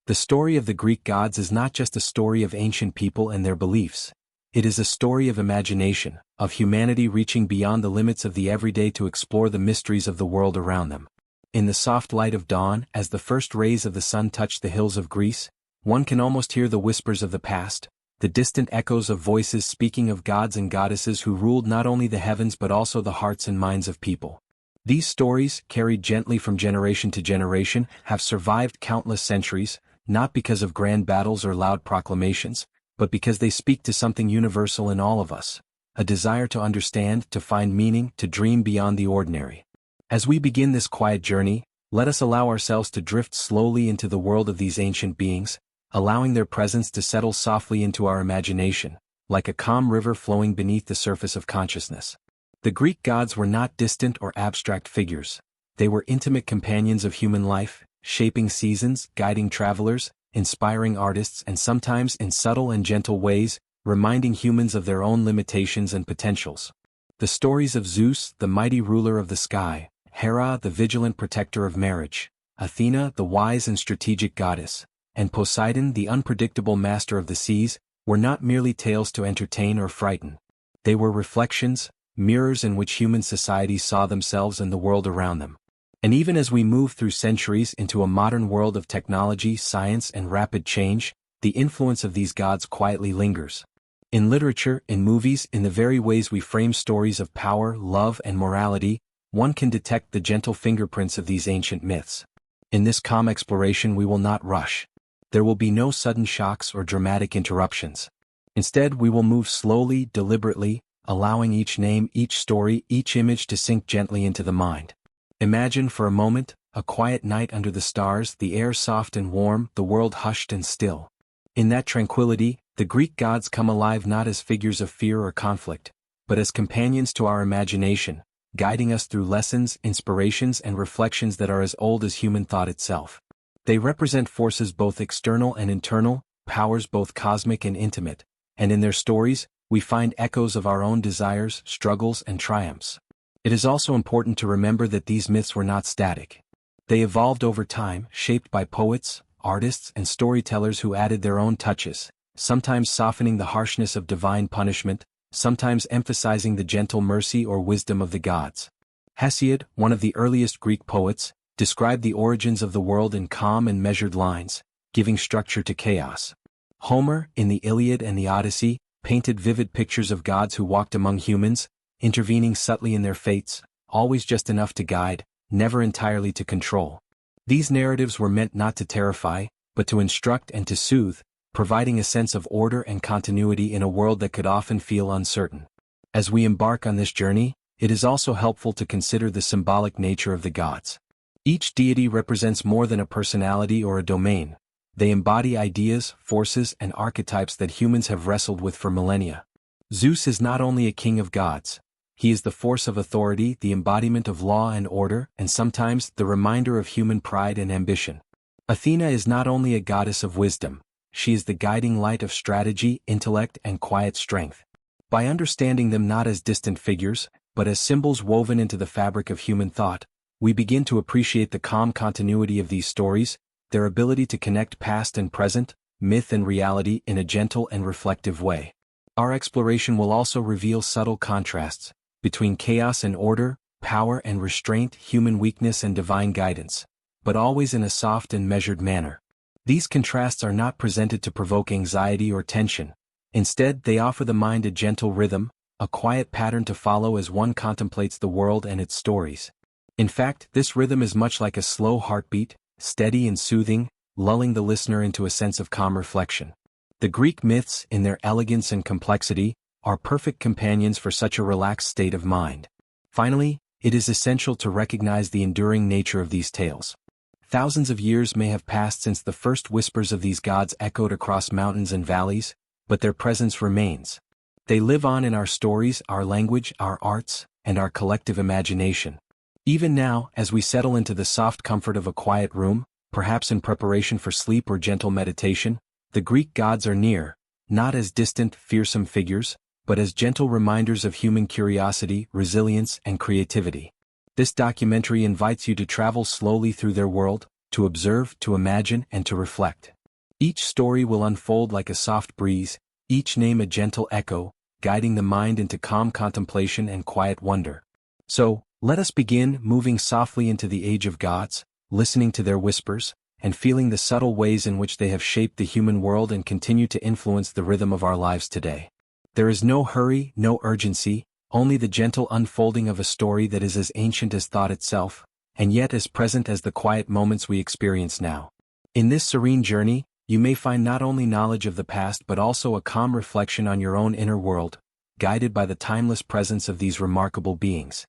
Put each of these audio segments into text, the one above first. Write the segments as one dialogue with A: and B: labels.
A: The story of the Greek gods is not just a story of ancient people and their beliefs. It is a story of imagination, of humanity reaching beyond the limits of the everyday to explore the mysteries of the world around them. In the soft light of dawn, as the first rays of the sun touch the hills of Greece, one can almost hear the whispers of the past, the distant echoes of voices speaking of gods and goddesses who ruled not only the heavens but also the hearts and minds of people. These stories, carried gently from generation to generation, have survived countless centuries, not because of grand battles or loud proclamations, but because they speak to something universal in all of us, a desire to understand, to find meaning, to dream beyond the ordinary. As we begin this quiet journey, let us allow ourselves to drift slowly into the world of these ancient beings, allowing their presence to settle softly into our imagination, like a calm river flowing beneath the surface of consciousness. The Greek gods were not distant or abstract figures. They were intimate companions of human life, shaping seasons, guiding travelers, inspiring artists, and sometimes in subtle and gentle ways, reminding humans of their own limitations and potentials. The stories of Zeus, the mighty ruler of the sky, Hera, the vigilant protector of marriage, Athena, the wise and strategic goddess, and Poseidon, the unpredictable master of the seas, were not merely tales to entertain or frighten. They were reflections, mirrors in which human society saw themselves and the world around them. And even as we move through centuries into a modern world of technology, science, and rapid change, the influence of these gods quietly lingers. In literature, in movies, in the very ways we frame stories of power, love, and morality, one can detect the gentle fingerprints of these ancient myths. In this calm exploration we will not rush. There will be no sudden shocks or dramatic interruptions. Instead, we will move slowly, deliberately, allowing each name, each story, each image to sink gently into the mind. Imagine for a moment, a quiet night under the stars, the air soft and warm, the world hushed and still. In that tranquility, the Greek gods come alive not as figures of fear or conflict, but as companions to our imagination, guiding us through lessons, inspirations, and reflections that are as old as human thought itself. They represent forces both external and internal, powers both cosmic and intimate, and in their stories, we find echoes of our own desires, struggles, and triumphs. It is also important to remember that these myths were not static. They evolved over time, shaped by poets, artists, and storytellers who added their own touches, sometimes softening the harshness of divine punishment, sometimes emphasizing the gentle mercy or wisdom of the gods. Hesiod, one of the earliest Greek poets, described the origins of the world in calm and measured lines, giving structure to chaos. Homer, in the Iliad and the Odyssey, painted vivid pictures of gods who walked among humans, intervening subtly in their fates, always just enough to guide, never entirely to control. These narratives were meant not to terrify, but to instruct and to soothe, providing a sense of order and continuity in a world that could often feel uncertain. As we embark on this journey, it is also helpful to consider the symbolic nature of the gods. Each deity represents more than a personality or a domain. They embody ideas, forces, and archetypes that humans have wrestled with for millennia. Zeus is not only a king of gods. He is the force of authority, the embodiment of law and order, and sometimes the reminder of human pride and ambition. Athena is not only a goddess of wisdom. She is the guiding light of strategy, intellect, and quiet strength. By understanding them not as distant figures, but as symbols woven into the fabric of human thought, we begin to appreciate the calm continuity of these stories, their ability to connect past and present, myth and reality in a gentle and reflective way. Our exploration will also reveal subtle contrasts between chaos and order, power and restraint, human weakness and divine guidance, but always in a soft and measured manner. These contrasts are not presented to provoke anxiety or tension. Instead, they offer the mind a gentle rhythm, a quiet pattern to follow as one contemplates the world and its stories. In fact, this rhythm is much like a slow heartbeat, steady and soothing, lulling the listener into a sense of calm reflection. The Greek myths, in their elegance and complexity, are perfect companions for such a relaxed state of mind. Finally, it is essential to recognize the enduring nature of these tales. Thousands of years may have passed since the first whispers of these gods echoed across mountains and valleys, but their presence remains. They live on in our stories, our language, our arts, and our collective imagination. Even now, as we settle into the soft comfort of a quiet room, perhaps in preparation for sleep or gentle meditation, the Greek gods are near, not as distant, fearsome figures, but as gentle reminders of human curiosity, resilience, and creativity. This documentary invites you to travel slowly through their world, to observe, to imagine, and to reflect. Each story will unfold like a soft breeze, each name a gentle echo, guiding the mind into calm contemplation and quiet wonder. So, let us begin moving softly into the age of gods, listening to their whispers, and feeling the subtle ways in which they have shaped the human world and continue to influence the rhythm of our lives today. There is no hurry, no urgency, only the gentle unfolding of a story that is as ancient as thought itself, and yet as present as the quiet moments we experience now. In this serene journey, you may find not only knowledge of the past but also a calm reflection on your own inner world, guided by the timeless presence of these remarkable beings.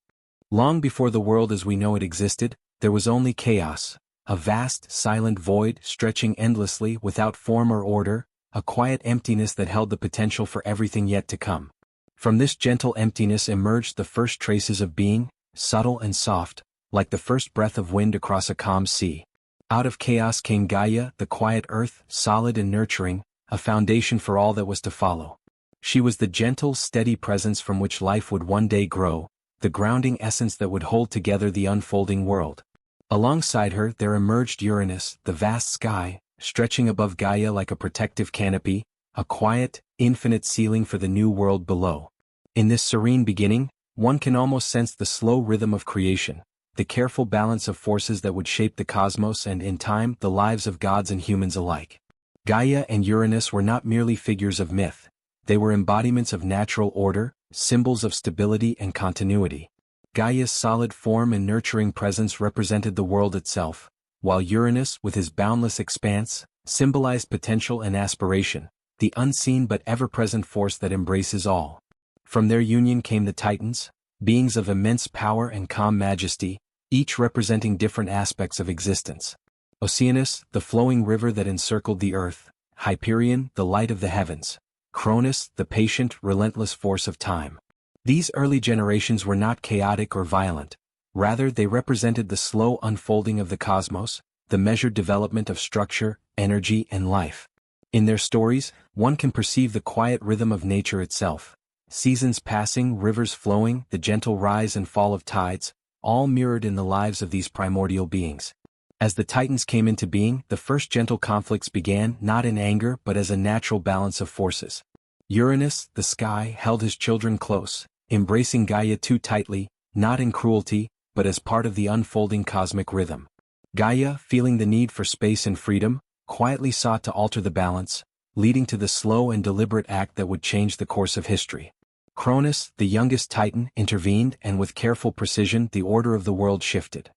A: Long before the world as we know it existed, there was only chaos, a vast, silent void stretching endlessly without form or order, a quiet emptiness that held the potential for everything yet to come. From this gentle emptiness emerged the first traces of being, subtle and soft, like the first breath of wind across a calm sea. Out of chaos came Gaia, the quiet earth, solid and nurturing, a foundation for all that was to follow. She was the gentle, steady presence from which life would one day grow, the grounding essence that would hold together the unfolding world. Alongside her there emerged Uranus, the vast sky, stretching above Gaia like a protective canopy, a quiet, infinite ceiling for the new world below. In this serene beginning, one can almost sense the slow rhythm of creation, the careful balance of forces that would shape the cosmos and, in time, the lives of gods and humans alike. Gaia and Uranus were not merely figures of myth. They were embodiments of natural order, symbols of stability and continuity. Gaia's solid form and nurturing presence represented the world itself, while Uranus, with his boundless expanse, symbolized potential and aspiration, the unseen but ever-present force that embraces all. From their union came the Titans, beings of immense power and calm majesty, each representing different aspects of existence. Oceanus, the flowing river that encircled the earth; Hyperion, the light of the heavens; Cronus, the patient, relentless force of time. These early generations were not chaotic or violent. Rather, they represented the slow unfolding of the cosmos, the measured development of structure, energy, and life. In their stories, one can perceive the quiet rhythm of nature itself. Seasons passing, rivers flowing, the gentle rise and fall of tides, all mirrored in the lives of these primordial beings. As the Titans came into being, the first gentle conflicts began not in anger but as a natural balance of forces. Uranus, the sky, held his children close, embracing Gaia too tightly, not in cruelty, but as part of the unfolding cosmic rhythm. Gaia, feeling the need for space and freedom, quietly sought to alter the balance, leading to the slow and deliberate act that would change the course of history. Cronus, the youngest Titan, intervened, and with careful precision the order of the world shifted.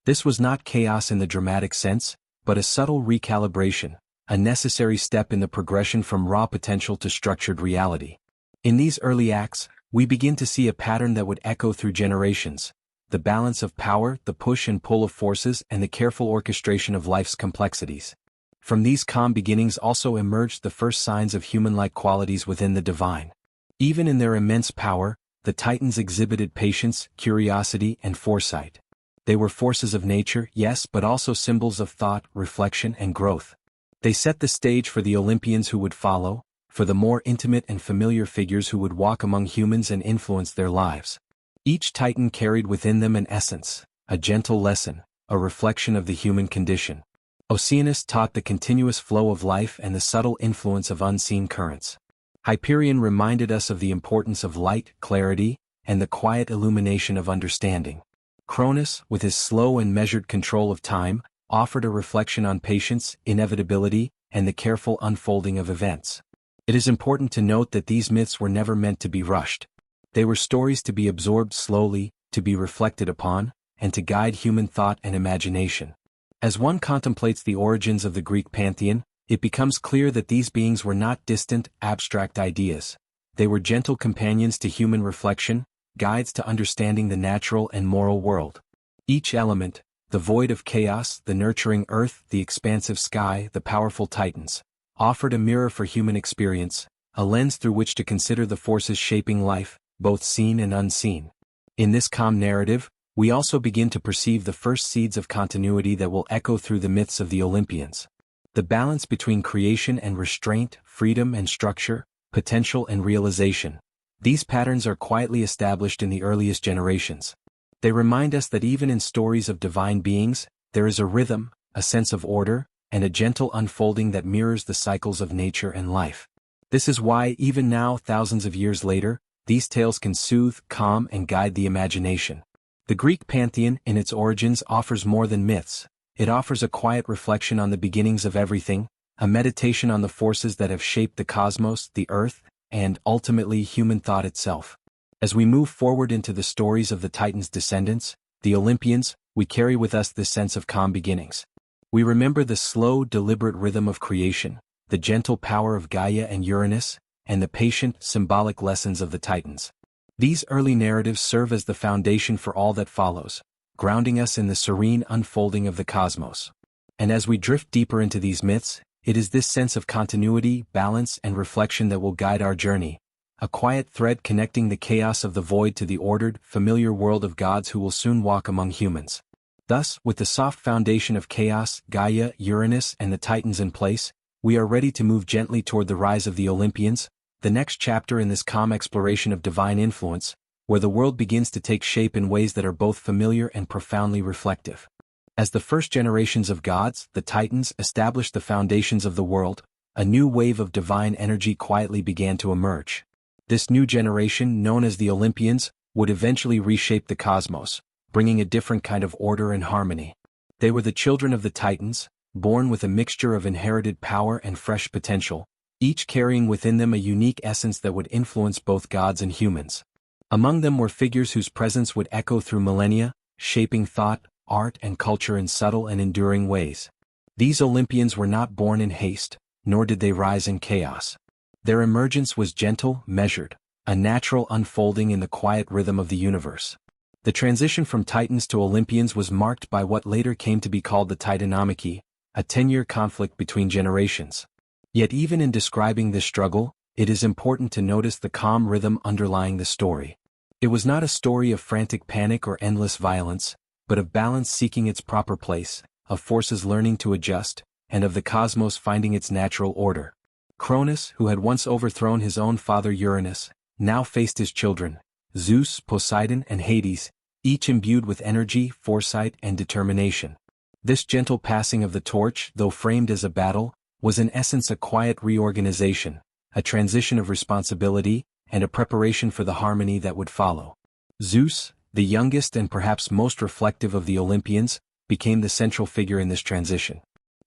A: This was not chaos in the dramatic sense, but a subtle recalibration, a necessary step in the progression from raw potential to structured reality. In these early acts, we begin to see a pattern that would echo through generations: the balance of power, the push and pull of forces, and the careful orchestration of life's complexities. From these calm beginnings also emerged the first signs of human-like qualities within the divine. Even in their immense power, the Titans exhibited patience, curiosity, and foresight. They were forces of nature, yes, but also symbols of thought, reflection, and growth. They set the stage for the Olympians who would follow, for the more intimate and familiar figures who would walk among humans and influence their lives. Each Titan carried within them an essence, a gentle lesson, a reflection of the human condition. Oceanus taught the continuous flow of life and the subtle influence of unseen currents. Hyperion reminded us of the importance of light, clarity, and the quiet illumination of understanding. Cronus, with his slow and measured control of time, offered a reflection on patience, inevitability, and the careful unfolding of events. It is important to note that these myths were never meant to be rushed. They were stories to be absorbed slowly, to be reflected upon, and to guide human thought and imagination. As one contemplates the origins of the Greek pantheon, it becomes clear that these beings were not distant, abstract ideas. They were gentle companions to human reflection, guides to understanding the natural and moral world. Each element, the void of chaos, the nurturing earth, the expansive sky, the powerful Titans, offered a mirror for human experience, a lens through which to consider the forces shaping life, both seen and unseen. In this calm narrative, we also begin to perceive the first seeds of continuity that will echo through the myths of the Olympians. The balance between creation and restraint, freedom and structure, potential and realization. These patterns are quietly established in the earliest generations. They remind us that even in stories of divine beings, there is a rhythm, a sense of order, and a gentle unfolding that mirrors the cycles of nature and life. This is why, even now, thousands of years later, these tales can soothe, calm, and guide the imagination. The Greek pantheon, in its origins, offers more than myths. It offers a quiet reflection on the beginnings of everything, a meditation on the forces that have shaped the cosmos, the earth, and, ultimately, human thought itself. As we move forward into the stories of the Titans' descendants, the Olympians, we carry with us this sense of calm beginnings. We remember the slow, deliberate rhythm of creation, the gentle power of Gaia and Uranus, and the patient, symbolic lessons of the Titans. These early narratives serve as the foundation for all that follows, grounding us in the serene unfolding of the cosmos. And as we drift deeper into these myths, it is this sense of continuity, balance, and reflection that will guide our journey, a quiet thread connecting the chaos of the void to the ordered, familiar world of gods who will soon walk among humans. Thus, with the soft foundation of chaos, Gaia, Uranus, and the Titans in place, we are ready to move gently toward the rise of the Olympians, the next chapter in this calm exploration of divine influence, where the world begins to take shape in ways that are both familiar and profoundly reflective. As the first generations of gods, the Titans, established the foundations of the world, a new wave of divine energy quietly began to emerge. This new generation, known as the Olympians, would eventually reshape the cosmos, bringing a different kind of order and harmony. They were the children of the Titans, born with a mixture of inherited power and fresh potential, each carrying within them a unique essence that would influence both gods and humans. Among them were figures whose presence would echo through millennia, shaping thought, art, and culture in subtle and enduring ways. These Olympians were not born in haste, nor did they rise in chaos. Their emergence was gentle, measured, a natural unfolding in the quiet rhythm of the universe. The transition from Titans to Olympians was marked by what later came to be called the Titanomachy, a 10-year conflict between generations. Yet even in describing this struggle, it is important to notice the calm rhythm underlying the story. It was not a story of frantic panic or endless violence, but of balance seeking its proper place, of forces learning to adjust, and of the cosmos finding its natural order. Cronus, who had once overthrown his own father Uranus, now faced his children, Zeus, Poseidon, and Hades, each imbued with energy, foresight, and determination. This gentle passing of the torch, though framed as a battle, was in essence a quiet reorganization, a transition of responsibility, and a preparation for the harmony that would follow. Zeus, the youngest and perhaps most reflective of the Olympians, became the central figure in this transition.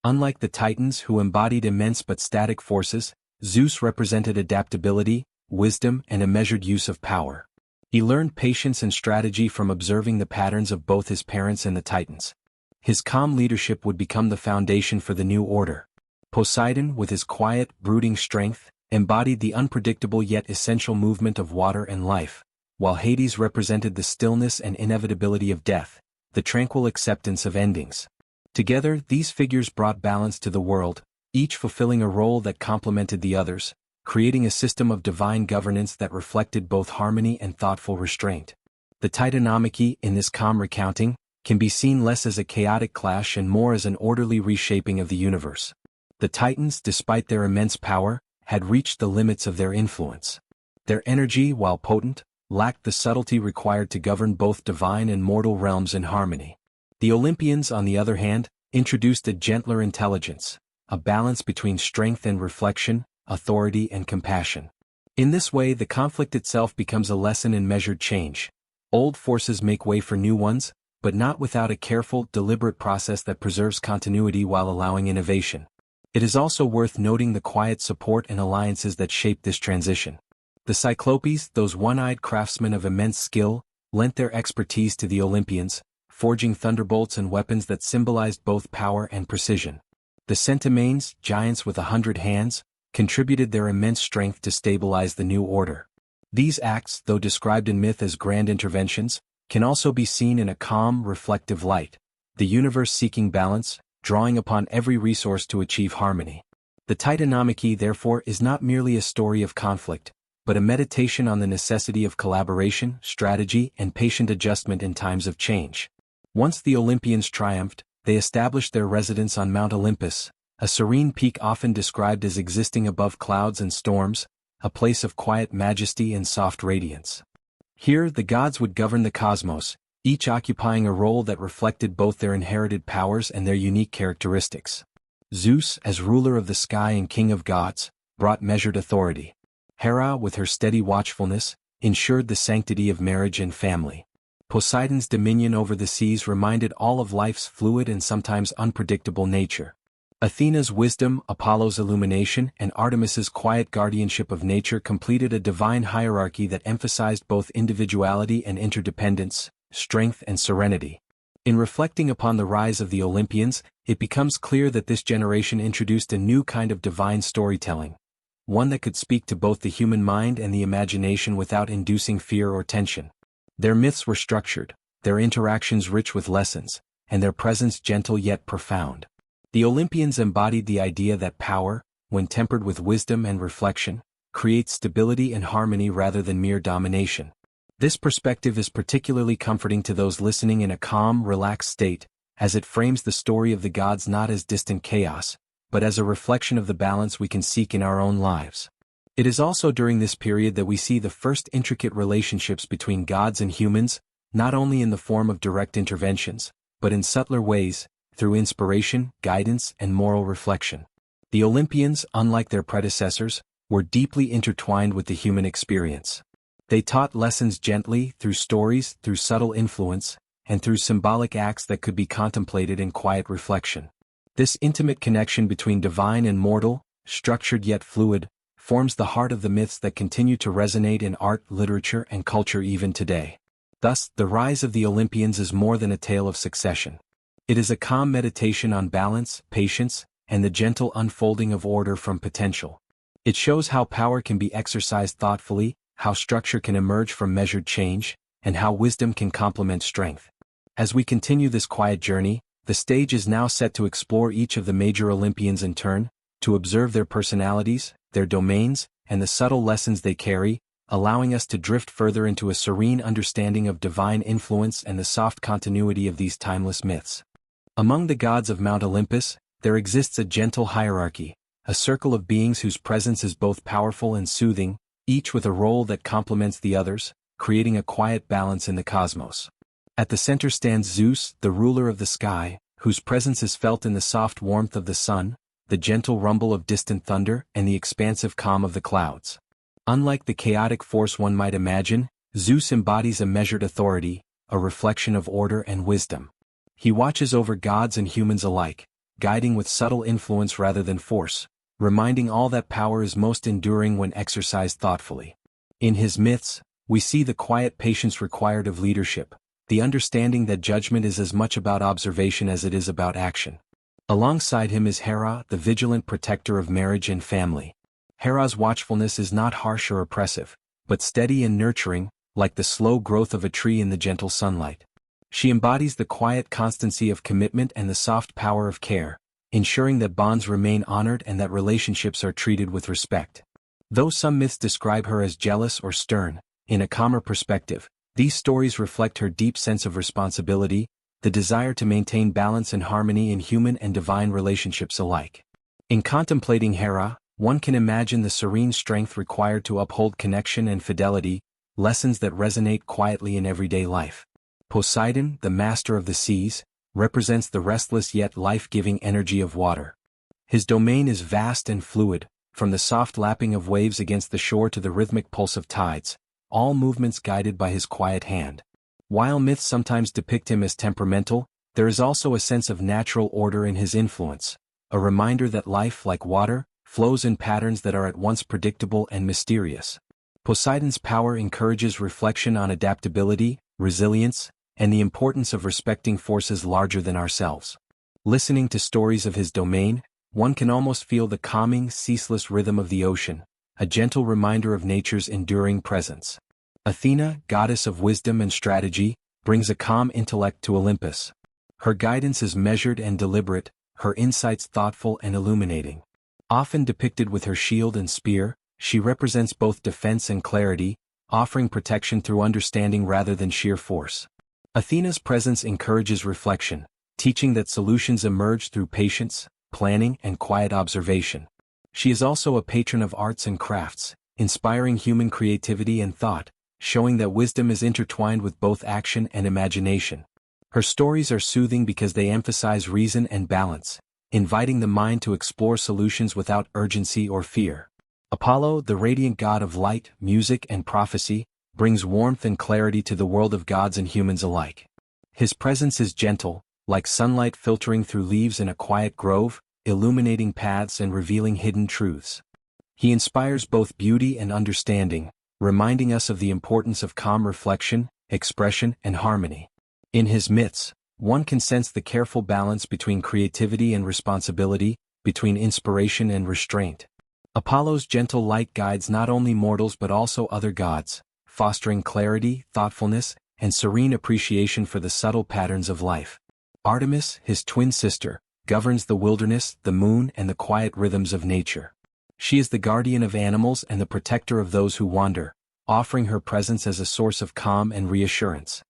A: Unlike the Titans, who embodied immense but static forces, Zeus represented adaptability, wisdom, and a measured use of power. He learned patience and strategy from observing the patterns of both his parents and the Titans. His calm leadership would become the foundation for the new order. Poseidon, with his quiet, brooding strength, embodied the unpredictable yet essential movement of water and life, while Hades represented the stillness and inevitability of death, the tranquil acceptance of endings. Together, these figures brought balance to the world, each fulfilling a role that complemented the others, creating a system of divine governance that reflected both harmony and thoughtful restraint. The Titanomachy, in this calm recounting, can be seen less as a chaotic clash and more as an orderly reshaping of the universe. The Titans, despite their immense power, had reached the limits of their influence. Their energy, while potent, lacked the subtlety required to govern both divine and mortal realms in harmony. The Olympians, on the other hand, introduced a gentler intelligence, a balance between strength and reflection, authority and compassion. In this way, the conflict itself becomes a lesson in measured change. Old forces make way for new ones, but not without a careful, deliberate process that preserves continuity while allowing innovation. It is also worth noting the quiet support and alliances that shaped this transition. The Cyclopes, those one-eyed craftsmen of immense skill, lent their expertise to the Olympians, forging thunderbolts and weapons that symbolized both power and precision. The Centimanes, giants with 100 hands, contributed their immense strength to stabilize the new order. These acts, though described in myth as grand interventions, can also be seen in a calm, reflective light, the universe seeking balance, drawing upon every resource to achieve harmony. The Titanomachy, therefore, is not merely a story of conflict, but a meditation on the necessity of collaboration, strategy, and patient adjustment in times of change. Once the Olympians triumphed, they established their residence on Mount Olympus, a serene peak often described as existing above clouds and storms, a place of quiet majesty and soft radiance. Here, the gods would govern the cosmos, each occupying a role that reflected both their inherited powers and their unique characteristics. Zeus, as ruler of the sky and king of gods, brought measured authority. Hera, with her steady watchfulness, ensured the sanctity of marriage and family. Poseidon's dominion over the seas reminded all of life's fluid and sometimes unpredictable nature. Athena's wisdom, Apollo's illumination, and Artemis's quiet guardianship of nature completed a divine hierarchy that emphasized both individuality and interdependence, strength and serenity. In reflecting upon the rise of the Olympians, it becomes clear that this generation introduced a new kind of divine storytelling, one that could speak to both the human mind and the imagination without inducing fear or tension. Their myths were structured, their interactions rich with lessons, and their presence gentle yet profound. The Olympians embodied the idea that power, when tempered with wisdom and reflection, creates stability and harmony rather than mere domination. This perspective is particularly comforting to those listening in a calm, relaxed state, as it frames the story of the gods not as distant chaos, but as a reflection of the balance we can seek in our own lives. It is also during this period that we see the first intricate relationships between gods and humans, not only in the form of direct interventions, but in subtler ways, through inspiration, guidance, and moral reflection. The Olympians, unlike their predecessors, were deeply intertwined with the human experience. They taught lessons gently, through stories, through subtle influence, and through symbolic acts that could be contemplated in quiet reflection. This intimate connection between divine and mortal, structured yet fluid, forms the heart of the myths that continue to resonate in art, literature, and culture even today. Thus, the rise of the Olympians is more than a tale of succession. It is a calm meditation on balance, patience, and the gentle unfolding of order from potential. It shows how power can be exercised thoughtfully, how structure can emerge from measured change, and how wisdom can complement strength. As we continue this quiet journey, the stage is now set to explore each of the major Olympians in turn, to observe their personalities, their domains, and the subtle lessons they carry, allowing us to drift further into a serene understanding of divine influence and the soft continuity of these timeless myths. Among the gods of Mount Olympus, there exists a gentle hierarchy, a circle of beings whose presence is both powerful and soothing, each with a role that complements the others, creating a quiet balance in the cosmos. At the center stands Zeus, the ruler of the sky, whose presence is felt in the soft warmth of the sun, the gentle rumble of distant thunder, and the expansive calm of the clouds. Unlike the chaotic force one might imagine, Zeus embodies a measured authority, a reflection of order and wisdom. He watches over gods and humans alike, guiding with subtle influence rather than force, reminding all that power is most enduring when exercised thoughtfully. In his myths, we see the quiet patience required of leadership, the understanding that judgment is as much about observation as it is about action. Alongside him is Hera, the vigilant protector of marriage and family. Hera's watchfulness is not harsh or oppressive, but steady and nurturing, like the slow growth of a tree in the gentle sunlight. She embodies the quiet constancy of commitment and the soft power of care, ensuring that bonds remain honored and that relationships are treated with respect. Though some myths describe her as jealous or stern, in a calmer perspective, these stories reflect her deep sense of responsibility, the desire to maintain balance and harmony in human and divine relationships alike. In contemplating Hera, one can imagine the serene strength required to uphold connection and fidelity, lessons that resonate quietly in everyday life. Poseidon, the master of the seas, represents the restless yet life-giving energy of water. His domain is vast and fluid, from the soft lapping of waves against the shore to the rhythmic pulse of tides, all movements guided by his quiet hand. While myths sometimes depict him as temperamental, there is also a sense of natural order in his influence, a reminder that life, like water, flows in patterns that are at once predictable and mysterious. Poseidon's power encourages reflection on adaptability, resilience, and the importance of respecting forces larger than ourselves. Listening to stories of his domain, one can almost feel the calming, ceaseless rhythm of the ocean, a gentle reminder of nature's enduring presence. Athena, goddess of wisdom and strategy, brings a calm intellect to Olympus. Her guidance is measured and deliberate, her insights thoughtful and illuminating. Often depicted with her shield and spear, she represents both defense and clarity, offering protection through understanding rather than sheer force. Athena's presence encourages reflection, teaching that solutions emerge through patience, planning, and quiet observation. She is also a patron of arts and crafts, inspiring human creativity and thought, showing that wisdom is intertwined with both action and imagination. Her stories are soothing because they emphasize reason and balance, inviting the mind to explore solutions without urgency or fear. Apollo, the radiant god of light, music, and prophecy, brings warmth and clarity to the world of gods and humans alike. His presence is gentle, like sunlight filtering through leaves in a quiet grove, illuminating paths and revealing hidden truths. He inspires both beauty and understanding, reminding us of the importance of calm reflection, expression, and harmony. In his myths, one can sense the careful balance between creativity and responsibility, between inspiration and restraint. Apollo's gentle light guides not only mortals but also other gods, fostering clarity, thoughtfulness, and serene appreciation for the subtle patterns of life. Artemis, his twin sister, governs the wilderness, the moon, and the quiet rhythms of nature. She is the guardian of animals and the protector of those who wander, offering her presence as a source of calm and reassurance.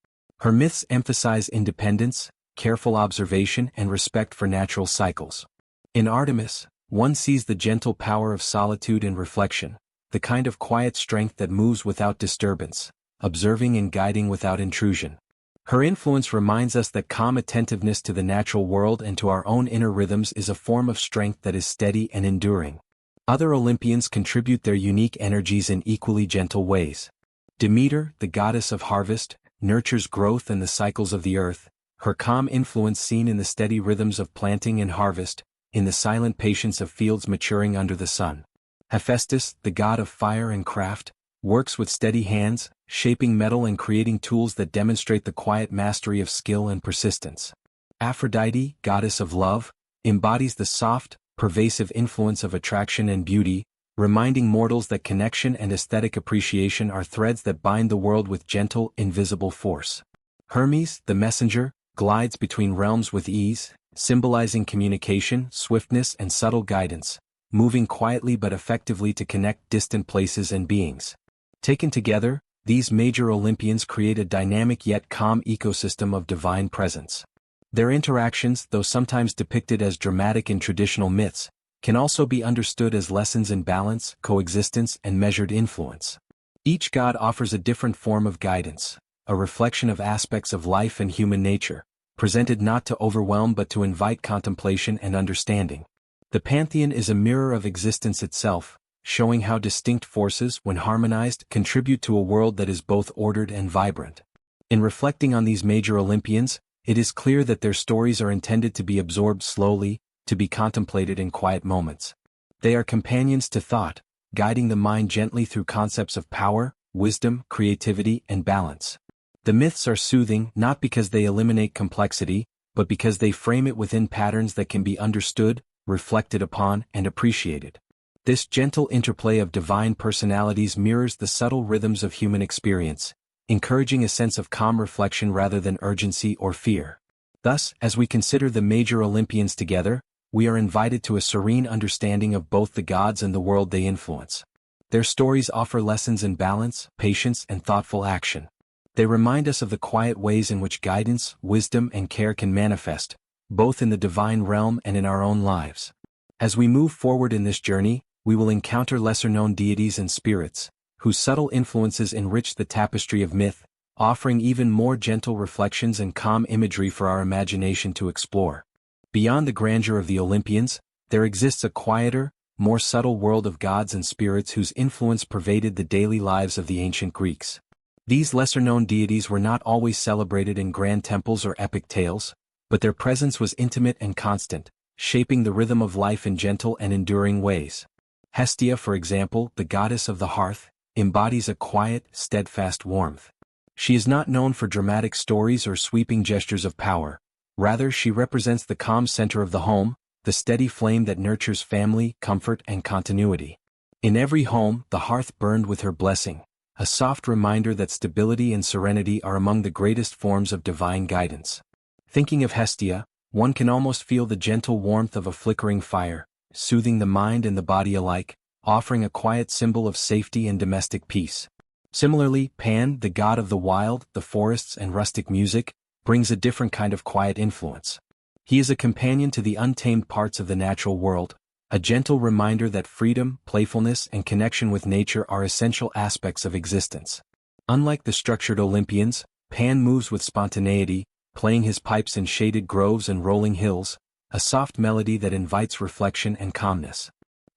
A: Her myths emphasize independence, careful observation, and respect for natural cycles. In Artemis, one sees the gentle power of solitude and reflection, the kind of quiet strength that moves without disturbance, observing and guiding without intrusion. Her influence reminds us that calm attentiveness to the natural world and to our own inner rhythms is a form of strength that is steady and enduring. Other Olympians contribute their unique energies in equally gentle ways. Demeter, the goddess of harvest, nurtures growth and the cycles of the earth, her calm influence seen in the steady rhythms of planting and harvest, in the silent patience of fields maturing under the sun. Hephaestus, the god of fire and craft, works with steady hands, shaping metal and creating tools that demonstrate the quiet mastery of skill and persistence. Aphrodite, goddess of love, embodies the soft, pervasive influence of attraction and beauty, reminding mortals that connection and aesthetic appreciation are threads that bind the world with gentle, invisible force. Hermes, the messenger, glides between realms with ease, symbolizing communication, swiftness, and subtle guidance, moving quietly but effectively to connect distant places and beings. Taken together, these major Olympians create a dynamic yet calm ecosystem of divine presence. Their interactions, though sometimes depicted as dramatic in traditional myths, can also be understood as lessons in balance, coexistence, and measured influence. Each god offers a different form of guidance, a reflection of aspects of life and human nature, presented not to overwhelm but to invite contemplation and understanding. The pantheon is a mirror of existence itself, showing how distinct forces, when harmonized, contribute to a world that is both ordered and vibrant. In reflecting on these major Olympians, it is clear that their stories are intended to be absorbed slowly, to be contemplated in quiet moments. They are companions to thought, guiding the mind gently through concepts of power, wisdom, creativity, and balance. The myths are soothing not because they eliminate complexity, but because they frame it within patterns that can be understood, reflected upon, and appreciated. This gentle interplay of divine personalities mirrors the subtle rhythms of human experience, encouraging a sense of calm reflection rather than urgency or fear. Thus, as we consider the major Olympians together, we are invited to a serene understanding of both the gods and the world they influence. Their stories offer lessons in balance, patience, and thoughtful action. They remind us of the quiet ways in which guidance, wisdom, and care can manifest, both in the divine realm and in our own lives. As we move forward in this journey, we will encounter lesser-known deities and spirits, whose subtle influences enrich the tapestry of myth, offering even more gentle reflections and calm imagery for our imagination to explore. Beyond the grandeur of the Olympians, there exists a quieter, more subtle world of gods and spirits whose influence pervaded the daily lives of the ancient Greeks. These lesser-known deities were not always celebrated in grand temples or epic tales, but their presence was intimate and constant, shaping the rhythm of life in gentle and enduring ways. Hestia, for example, the goddess of the hearth, embodies a quiet, steadfast warmth. She is not known for dramatic stories or sweeping gestures of power. Rather, she represents the calm center of the home, the steady flame that nurtures family, comfort, and continuity. In every home, the hearth burned with her blessing, a soft reminder that stability and serenity are among the greatest forms of divine guidance. Thinking of Hestia, one can almost feel the gentle warmth of a flickering fire, soothing the mind and the body alike, offering a quiet symbol of safety and domestic peace. Similarly, Pan, the god of the wild, the forests, and rustic music, brings a different kind of quiet influence. He is a companion to the untamed parts of the natural world, a gentle reminder that freedom, playfulness, and connection with nature are essential aspects of existence. Unlike the structured Olympians, Pan moves with spontaneity, playing his pipes in shaded groves and rolling hills, a soft melody that invites reflection and calmness.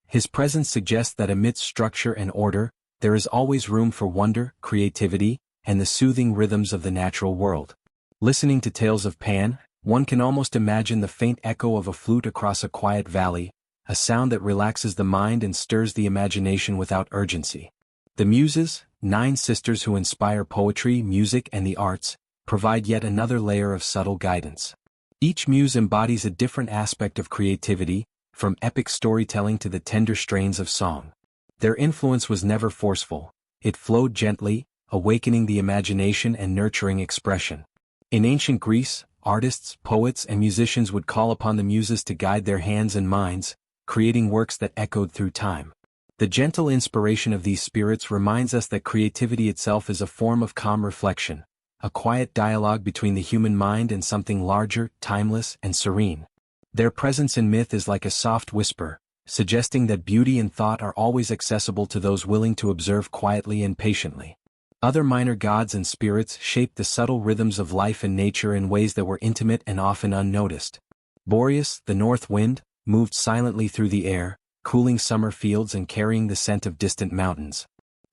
A: His presence suggests that amidst structure and order, there is always room for wonder, creativity, and the soothing rhythms of the natural world. Listening to tales of Pan, one can almost imagine the faint echo of a flute across a quiet valley, a sound that relaxes the mind and stirs the imagination without urgency. The Muses, 9 sisters who inspire poetry, music, and the arts, provide yet another layer of subtle guidance. Each muse embodies a different aspect of creativity, from epic storytelling to the tender strains of song. Their influence was never forceful, it flowed gently, awakening the imagination and nurturing expression. In ancient Greece, artists, poets, and musicians would call upon the Muses to guide their hands and minds, creating works that echoed through time. The gentle inspiration of these spirits reminds us that creativity itself is a form of calm reflection, a quiet dialogue between the human mind and something larger, timeless, and serene. Their presence in myth is like a soft whisper, suggesting that beauty and thought are always accessible to those willing to observe quietly and patiently. Other minor gods and spirits shaped the subtle rhythms of life and nature in ways that were intimate and often unnoticed. Boreas, the north wind, moved silently through the air, cooling summer fields and carrying the scent of distant mountains.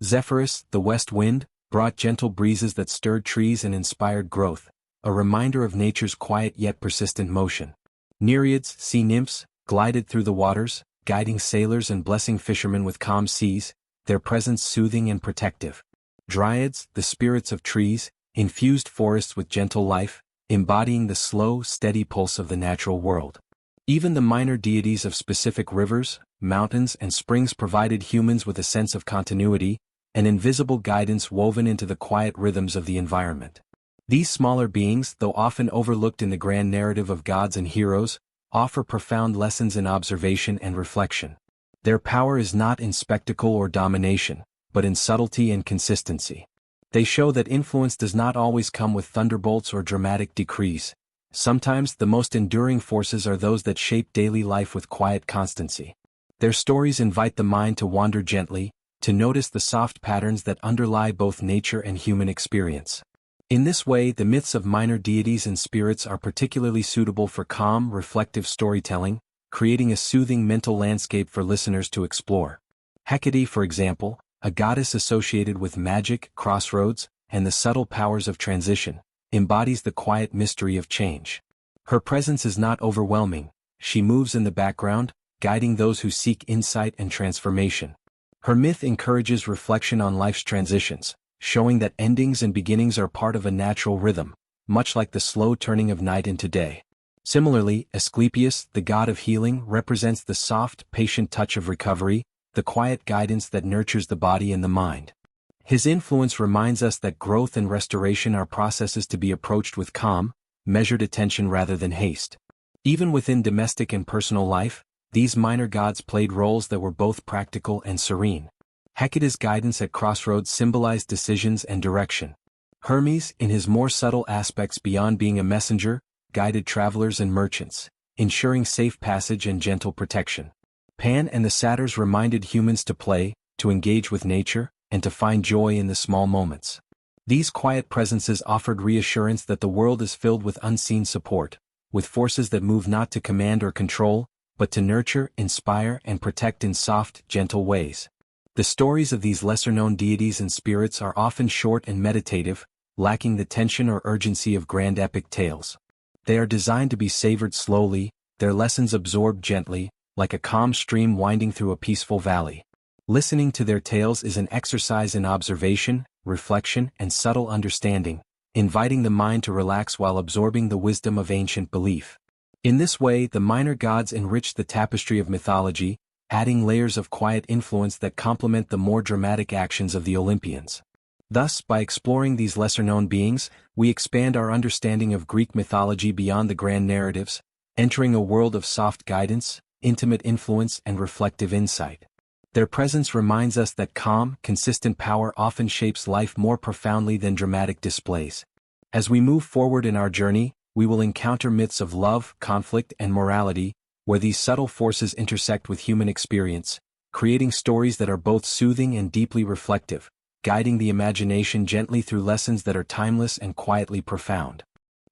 A: Zephyrus, the west wind, brought gentle breezes that stirred trees and inspired growth, a reminder of nature's quiet yet persistent motion. Nereids, sea nymphs, glided through the waters, guiding sailors and blessing fishermen with calm seas, their presence soothing and protective. Dryads, the spirits of trees, infused forests with gentle life, embodying the slow, steady pulse of the natural world. Even the minor deities of specific rivers, mountains, and springs provided humans with a sense of continuity, an invisible guidance woven into the quiet rhythms of the environment. These smaller beings, though often overlooked in the grand narrative of gods and heroes, offer profound lessons in observation and reflection. Their power is not in spectacle or domination, but in subtlety and consistency. They show that influence does not always come with thunderbolts or dramatic decrees. Sometimes the most enduring forces are those that shape daily life with quiet constancy. Their stories invite the mind to wander gently, to notice the soft patterns that underlie both nature and human experience. In this way, the myths of minor deities and spirits are particularly suitable for calm, reflective storytelling, creating a soothing mental landscape for listeners to explore. Hecate, for example, a goddess associated with magic, crossroads, and the subtle powers of transition, embodies the quiet mystery of change. Her presence is not overwhelming, she moves in the background, guiding those who seek insight and transformation. Her myth encourages reflection on life's transitions, showing that endings and beginnings are part of a natural rhythm, much like the slow turning of night into day. Similarly, Asclepius, the god of healing, represents the soft, patient touch of recovery, the quiet guidance that nurtures the body and the mind. His influence reminds us that growth and restoration are processes to be approached with calm, measured attention rather than haste. Even within domestic and personal life, these minor gods played roles that were both practical and serene. Hecate's guidance at crossroads symbolized decisions and direction. Hermes, in his more subtle aspects beyond being a messenger, guided travelers and merchants, ensuring safe passage and gentle protection. Pan and the satyrs reminded humans to play, to engage with nature, and to find joy in the small moments. These quiet presences offered reassurance that the world is filled with unseen support, with forces that move not to command or control, but to nurture, inspire, and protect in soft, gentle ways. The stories of these lesser-known deities and spirits are often short and meditative, lacking the tension or urgency of grand epic tales. They are designed to be savored slowly, their lessons absorbed gently, like a calm stream winding through a peaceful valley. Listening to their tales is an exercise in observation, reflection, and subtle understanding, inviting the mind to relax while absorbing the wisdom of ancient belief. In this way, the minor gods enrich the tapestry of mythology, adding layers of quiet influence that complement the more dramatic actions of the Olympians. Thus, by exploring these lesser-known beings, we expand our understanding of Greek mythology beyond the grand narratives, entering a world of soft guidance, intimate influence, and reflective insight. Their presence reminds us that calm, consistent power often shapes life more profoundly than dramatic displays. As we move forward in our journey, we will encounter myths of love, conflict, and morality, where these subtle forces intersect with human experience, creating stories that are both soothing and deeply reflective, guiding the imagination gently through lessons that are timeless and quietly profound.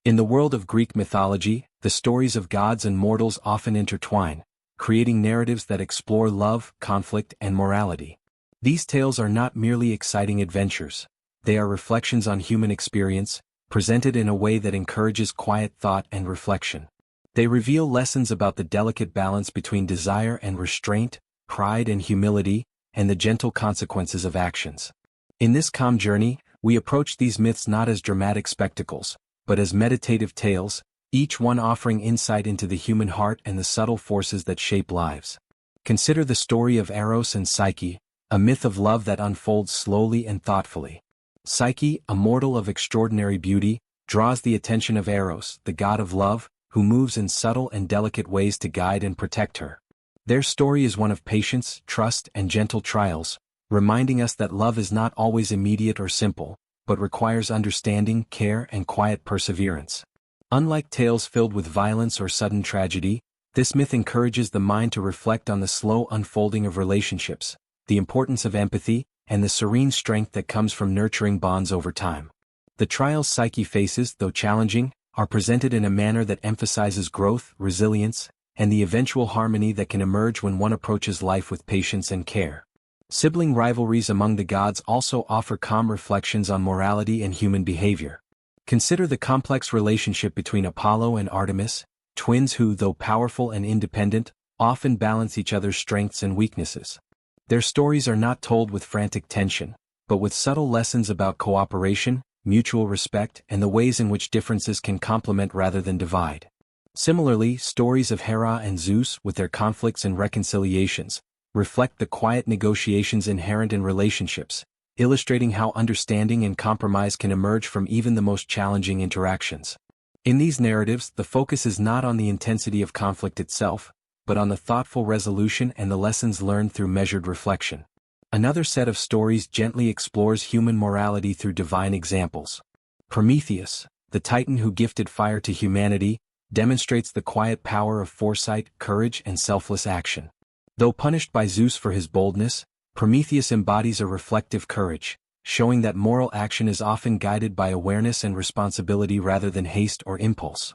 A: In the world of Greek mythology, the the stories of gods and mortals often intertwine, creating narratives that explore love, conflict, and morality. These tales are not merely exciting adventures. They are reflections on human experience, presented in a way that encourages quiet thought and reflection. They reveal lessons about the delicate balance between desire and restraint, pride and humility, and the gentle consequences of actions. In this calm journey, we approach these myths not as dramatic spectacles, but as meditative tales, each one offering insight into the human heart and the subtle forces that shape lives. Consider the story of Eros and Psyche, a myth of love that unfolds slowly and thoughtfully. Psyche, a mortal of extraordinary beauty, draws the attention of Eros, the god of love, who moves in subtle and delicate ways to guide and protect her. Their story is one of patience, trust, and gentle trials, reminding us that love is not always immediate or simple, but requires understanding, care, and quiet perseverance. Unlike tales filled with violence or sudden tragedy, this myth encourages the mind to reflect on the slow unfolding of relationships, the importance of empathy, and the serene strength that comes from nurturing bonds over time. The trials Psyche faces, though challenging, are presented in a manner that emphasizes growth, resilience, and the eventual harmony that can emerge when one approaches life with patience and care. Sibling rivalries among the gods also offer calm reflections on morality and human behavior. Consider the complex relationship between Apollo and Artemis, twins who, though powerful and independent, often balance each other's strengths and weaknesses. Their stories are not told with frantic tension, but with subtle lessons about cooperation, mutual respect, and the ways in which differences can complement rather than divide. Similarly, stories of Hera and Zeus, with their conflicts and reconciliations, reflect the quiet negotiations inherent in relationships, illustrating how understanding and compromise can emerge from even the most challenging interactions. In these narratives, the focus is not on the intensity of conflict itself, but on the thoughtful resolution and the lessons learned through measured reflection. Another set of stories gently explores human morality through divine examples. Prometheus, the titan who gifted fire to humanity, demonstrates the quiet power of foresight, courage, and selfless action. Though punished by Zeus for his boldness, Prometheus embodies a reflective courage, showing that moral action is often guided by awareness and responsibility rather than haste or impulse.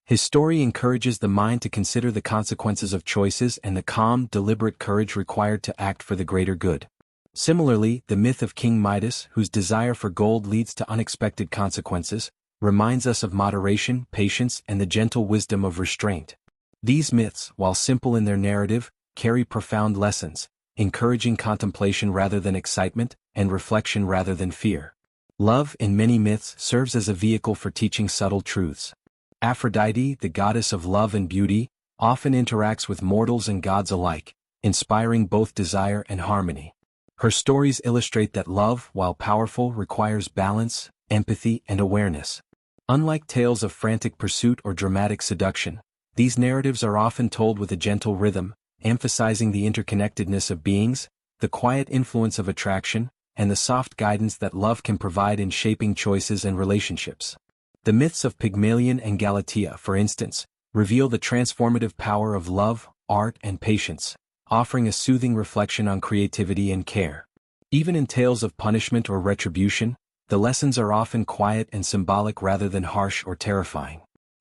A: His story encourages the mind to consider the consequences of choices and the calm, deliberate courage required to act for the greater good. Similarly, the myth of King Midas, whose desire for gold leads to unexpected consequences, reminds us of moderation, patience, and the gentle wisdom of restraint. These myths, while simple in their narrative, carry profound lessons, encouraging contemplation rather than excitement, and reflection rather than fear. Love, in many myths, serves as a vehicle for teaching subtle truths. Aphrodite, the goddess of love and beauty, often interacts with mortals and gods alike, inspiring both desire and harmony. Her stories illustrate that love, while powerful, requires balance, empathy, and awareness. Unlike tales of frantic pursuit or dramatic seduction, these narratives are often told with a gentle rhythm, emphasizing the interconnectedness of beings, the quiet influence of attraction, and the soft guidance that love can provide in shaping choices and relationships. The myths of Pygmalion and Galatea, for instance, reveal the transformative power of love, art, and patience, offering a soothing reflection on creativity and care. Even in tales of punishment or retribution, the lessons are often quiet and symbolic rather than harsh or terrifying.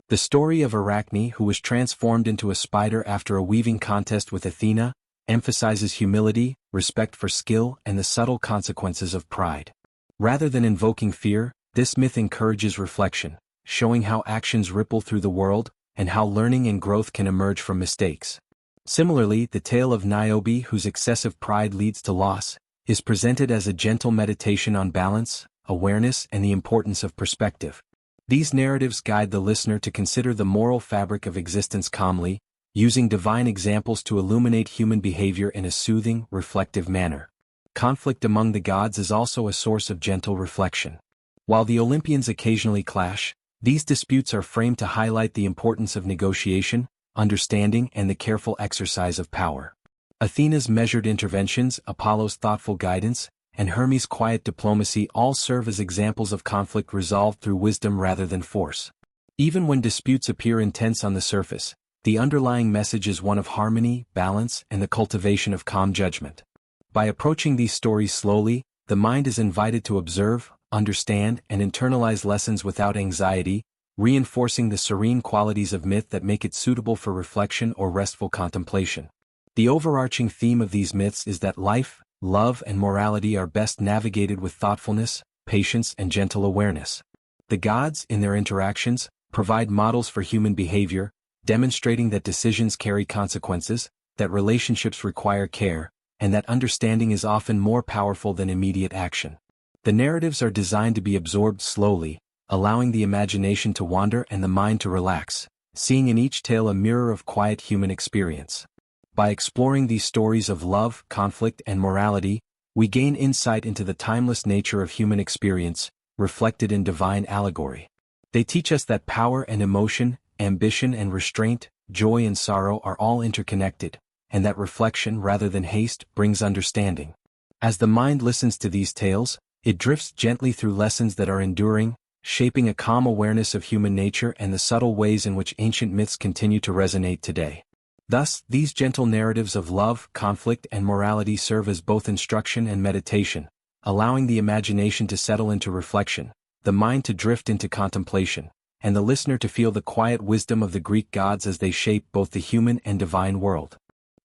A: The story of Arachne, who was transformed into a spider after a weaving contest with Athena, emphasizes humility, respect for skill, and the subtle consequences of pride. Rather than invoking fear, this myth encourages reflection, showing how actions ripple through the world, and how learning and growth can emerge from mistakes. Similarly, the tale of Niobe, whose excessive pride leads to loss, is presented as a gentle meditation on balance, awareness, and the importance of perspective. These narratives guide the listener to consider the moral fabric of existence calmly, using divine examples to illuminate human behavior in a soothing, reflective manner. Conflict among the gods is also a source of gentle reflection. While the Olympians occasionally clash, these disputes are framed to highlight the importance of negotiation, understanding, and the careful exercise of power. Athena's measured interventions, Apollo's thoughtful guidance, and Hermes' quiet diplomacy all serve as examples of conflict resolved through wisdom rather than force. Even when disputes appear intense on the surface, the underlying message is one of harmony, balance, and the cultivation of calm judgment. By approaching these stories slowly, the mind is invited to observe, understand, and internalize lessons without anxiety, reinforcing the serene qualities of myth that make it suitable for reflection or restful contemplation. The overarching theme of these myths is that life, love, and morality are best navigated with thoughtfulness, patience, and gentle awareness. The gods, in their interactions, provide models for human behavior, demonstrating that decisions carry consequences, that relationships require care, and that understanding is often more powerful than immediate action. The narratives are designed to be absorbed slowly, allowing the imagination to wander and the mind to relax, seeing in each tale a mirror of quiet human experience. By exploring these stories of love, conflict, and morality, we gain insight into the timeless nature of human experience, reflected in divine allegory. They teach us that power and emotion, ambition and restraint, joy and sorrow are all interconnected, and that reflection rather than haste brings understanding. As the mind listens to these tales, it drifts gently through lessons that are enduring, shaping a calm awareness of human nature and the subtle ways in which ancient myths continue to resonate today. Thus, these gentle narratives of love, conflict, and morality serve as both instruction and meditation, allowing the imagination to settle into reflection, the mind to drift into contemplation, and the listener to feel the quiet wisdom of the Greek gods as they shape both the human and divine world.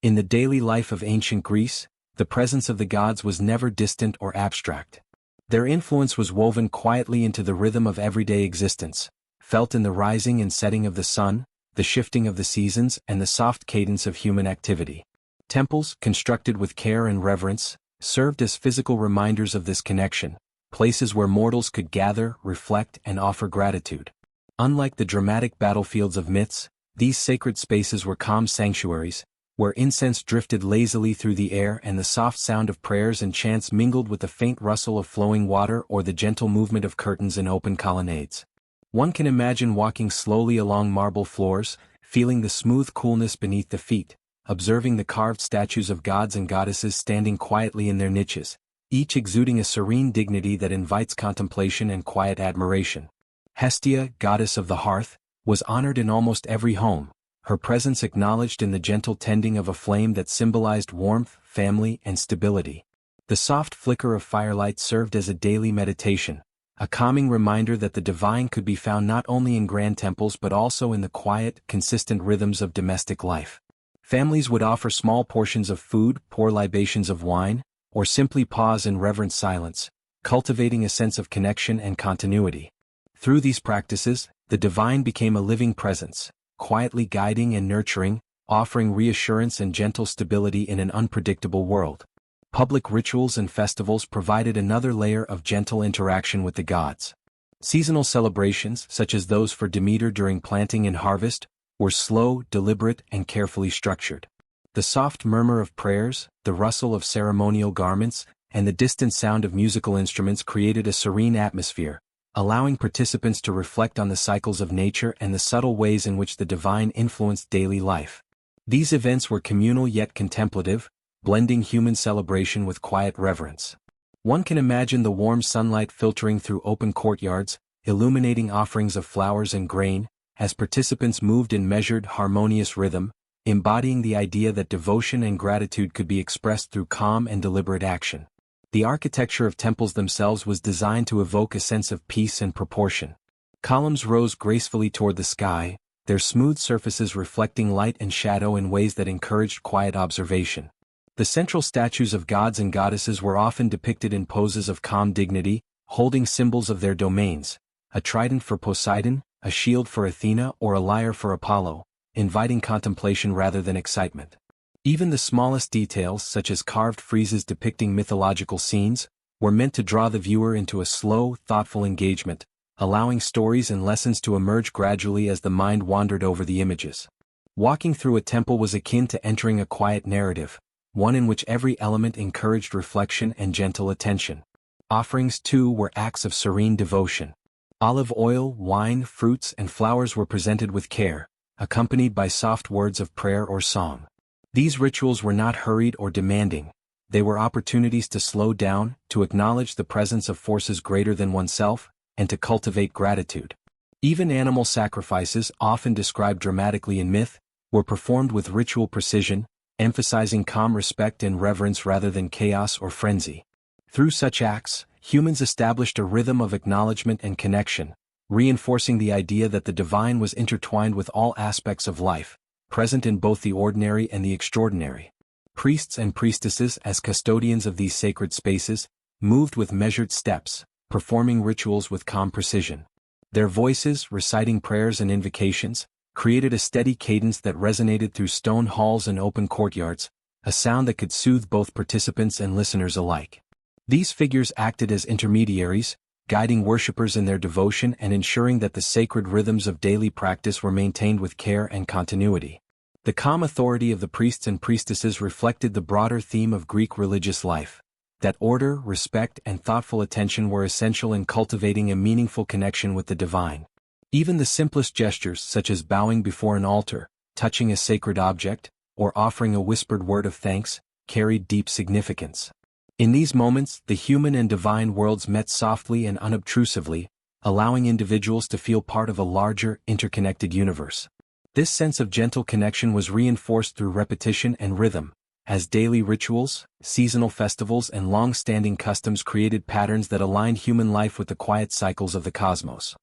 A: In the daily life of ancient Greece, the presence of the gods was never distant or abstract. Their influence was woven quietly into the rhythm of everyday existence, felt in the rising and setting of the sun, the shifting of the seasons, and the soft cadence of human activity. Temples, constructed with care and reverence, served as physical reminders of this connection, places where mortals could gather, reflect, and offer gratitude. Unlike the dramatic battlefields of myths, these sacred spaces were calm sanctuaries, where incense drifted lazily through the air and the soft sound of prayers and chants mingled with the faint rustle of flowing water or the gentle movement of curtains in open colonnades. One can imagine walking slowly along marble floors, feeling the smooth coolness beneath the feet, observing the carved statues of gods and goddesses standing quietly in their niches, each exuding a serene dignity that invites contemplation and quiet admiration. Hestia, goddess of the hearth, was honored in almost every home, her presence acknowledged in the gentle tending of a flame that symbolized warmth, family, and stability. The soft flicker of firelight served as a daily meditation, a calming reminder that the divine could be found not only in grand temples but also in the quiet, consistent rhythms of domestic life. Families would offer small portions of food, pour libations of wine, or simply pause in reverent silence, cultivating a sense of connection and continuity. Through these practices, the divine became a living presence, quietly guiding and nurturing, offering reassurance and gentle stability in an unpredictable world. Public rituals and festivals provided another layer of gentle interaction with the gods. Seasonal celebrations, such as those for Demeter during planting and harvest, were slow, deliberate, and carefully structured. The soft murmur of prayers, the rustle of ceremonial garments, and the distant sound of musical instruments created a serene atmosphere, allowing participants to reflect on the cycles of nature and the subtle ways in which the divine influenced daily life. These events were communal yet contemplative, blending human celebration with quiet reverence. One can imagine the warm sunlight filtering through open courtyards, illuminating offerings of flowers and grain, as participants moved in measured, harmonious rhythm, embodying the idea that devotion and gratitude could be expressed through calm and deliberate action. The architecture of temples themselves was designed to evoke a sense of peace and proportion. Columns rose gracefully toward the sky, their smooth surfaces reflecting light and shadow in ways that encouraged quiet observation. The central statues of gods and goddesses were often depicted in poses of calm dignity, holding symbols of their domains, a trident for Poseidon, a shield for Athena, or a lyre for Apollo, inviting contemplation rather than excitement. Even the smallest details, such as carved friezes depicting mythological scenes, were meant to draw the viewer into a slow, thoughtful engagement, allowing stories and lessons to emerge gradually as the mind wandered over the images. Walking through a temple was akin to entering a quiet narrative, one in which every element encouraged reflection and gentle attention. Offerings, too, were acts of serene devotion. Olive oil, wine, fruits, and flowers were presented with care, accompanied by soft words of prayer or song. These rituals were not hurried or demanding. They were opportunities to slow down, to acknowledge the presence of forces greater than oneself, and to cultivate gratitude. Even animal sacrifices, often described dramatically in myth, were performed with ritual precision, emphasizing calm respect and reverence rather than chaos or frenzy. Through such acts, humans established a rhythm of acknowledgement and connection, reinforcing the idea that the divine was intertwined with all aspects of life, present in both the ordinary and the extraordinary. Priests and priestesses, as custodians of these sacred spaces, moved with measured steps, performing rituals with calm precision. Their voices, reciting prayers and invocations, created a steady cadence that resonated through stone halls and open courtyards, a sound that could soothe both participants and listeners alike. These figures acted as intermediaries, guiding worshippers in their devotion and ensuring that the sacred rhythms of daily practice were maintained with care and continuity. The calm authority of the priests and priestesses reflected the broader theme of Greek religious life, that order, respect, and thoughtful attention were essential in cultivating a meaningful connection with the divine. Even the simplest gestures, such as bowing before an altar, touching a sacred object, or offering a whispered word of thanks, carried deep significance. In these moments, the human and divine worlds met softly and unobtrusively, allowing individuals to feel part of a larger, interconnected universe. This sense of gentle connection was reinforced through repetition and rhythm, as daily rituals, seasonal festivals, and long-standing customs created patterns that aligned human life with the quiet cycles of the cosmos.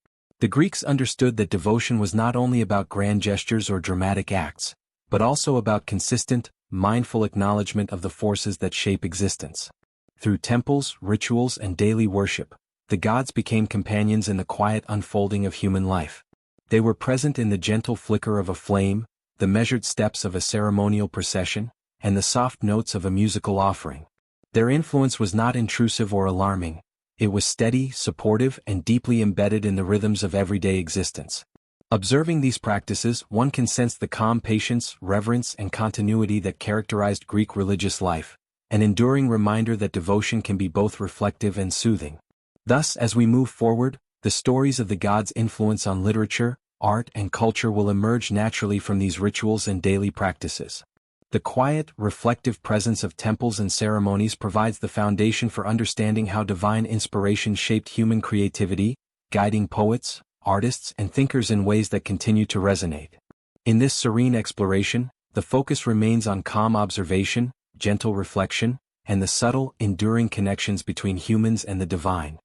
A: The Greeks understood that devotion was not only about grand gestures or dramatic acts, but also about consistent, mindful acknowledgement of the forces that shape existence. Through temples, rituals, and daily worship, the gods became companions in the quiet unfolding of human life. They were present in the gentle flicker of a flame, the measured steps of a ceremonial procession, and the soft notes of a musical offering. Their influence was not intrusive or alarming. It was steady, supportive, and deeply embedded in the rhythms of everyday existence. Observing these practices, one can sense the calm patience, reverence, and continuity that characterized Greek religious life, an enduring reminder that devotion can be both reflective and soothing. Thus, as we move forward, the stories of the gods' influence on literature, art, and culture will emerge naturally from these rituals and daily practices. The quiet, reflective presence of temples and ceremonies provides the foundation for understanding how divine inspiration shaped human creativity, guiding poets, artists, and thinkers in ways that continue to resonate. In this serene exploration, the focus remains on calm observation, gentle reflection, and the subtle, enduring connections between humans and the divine.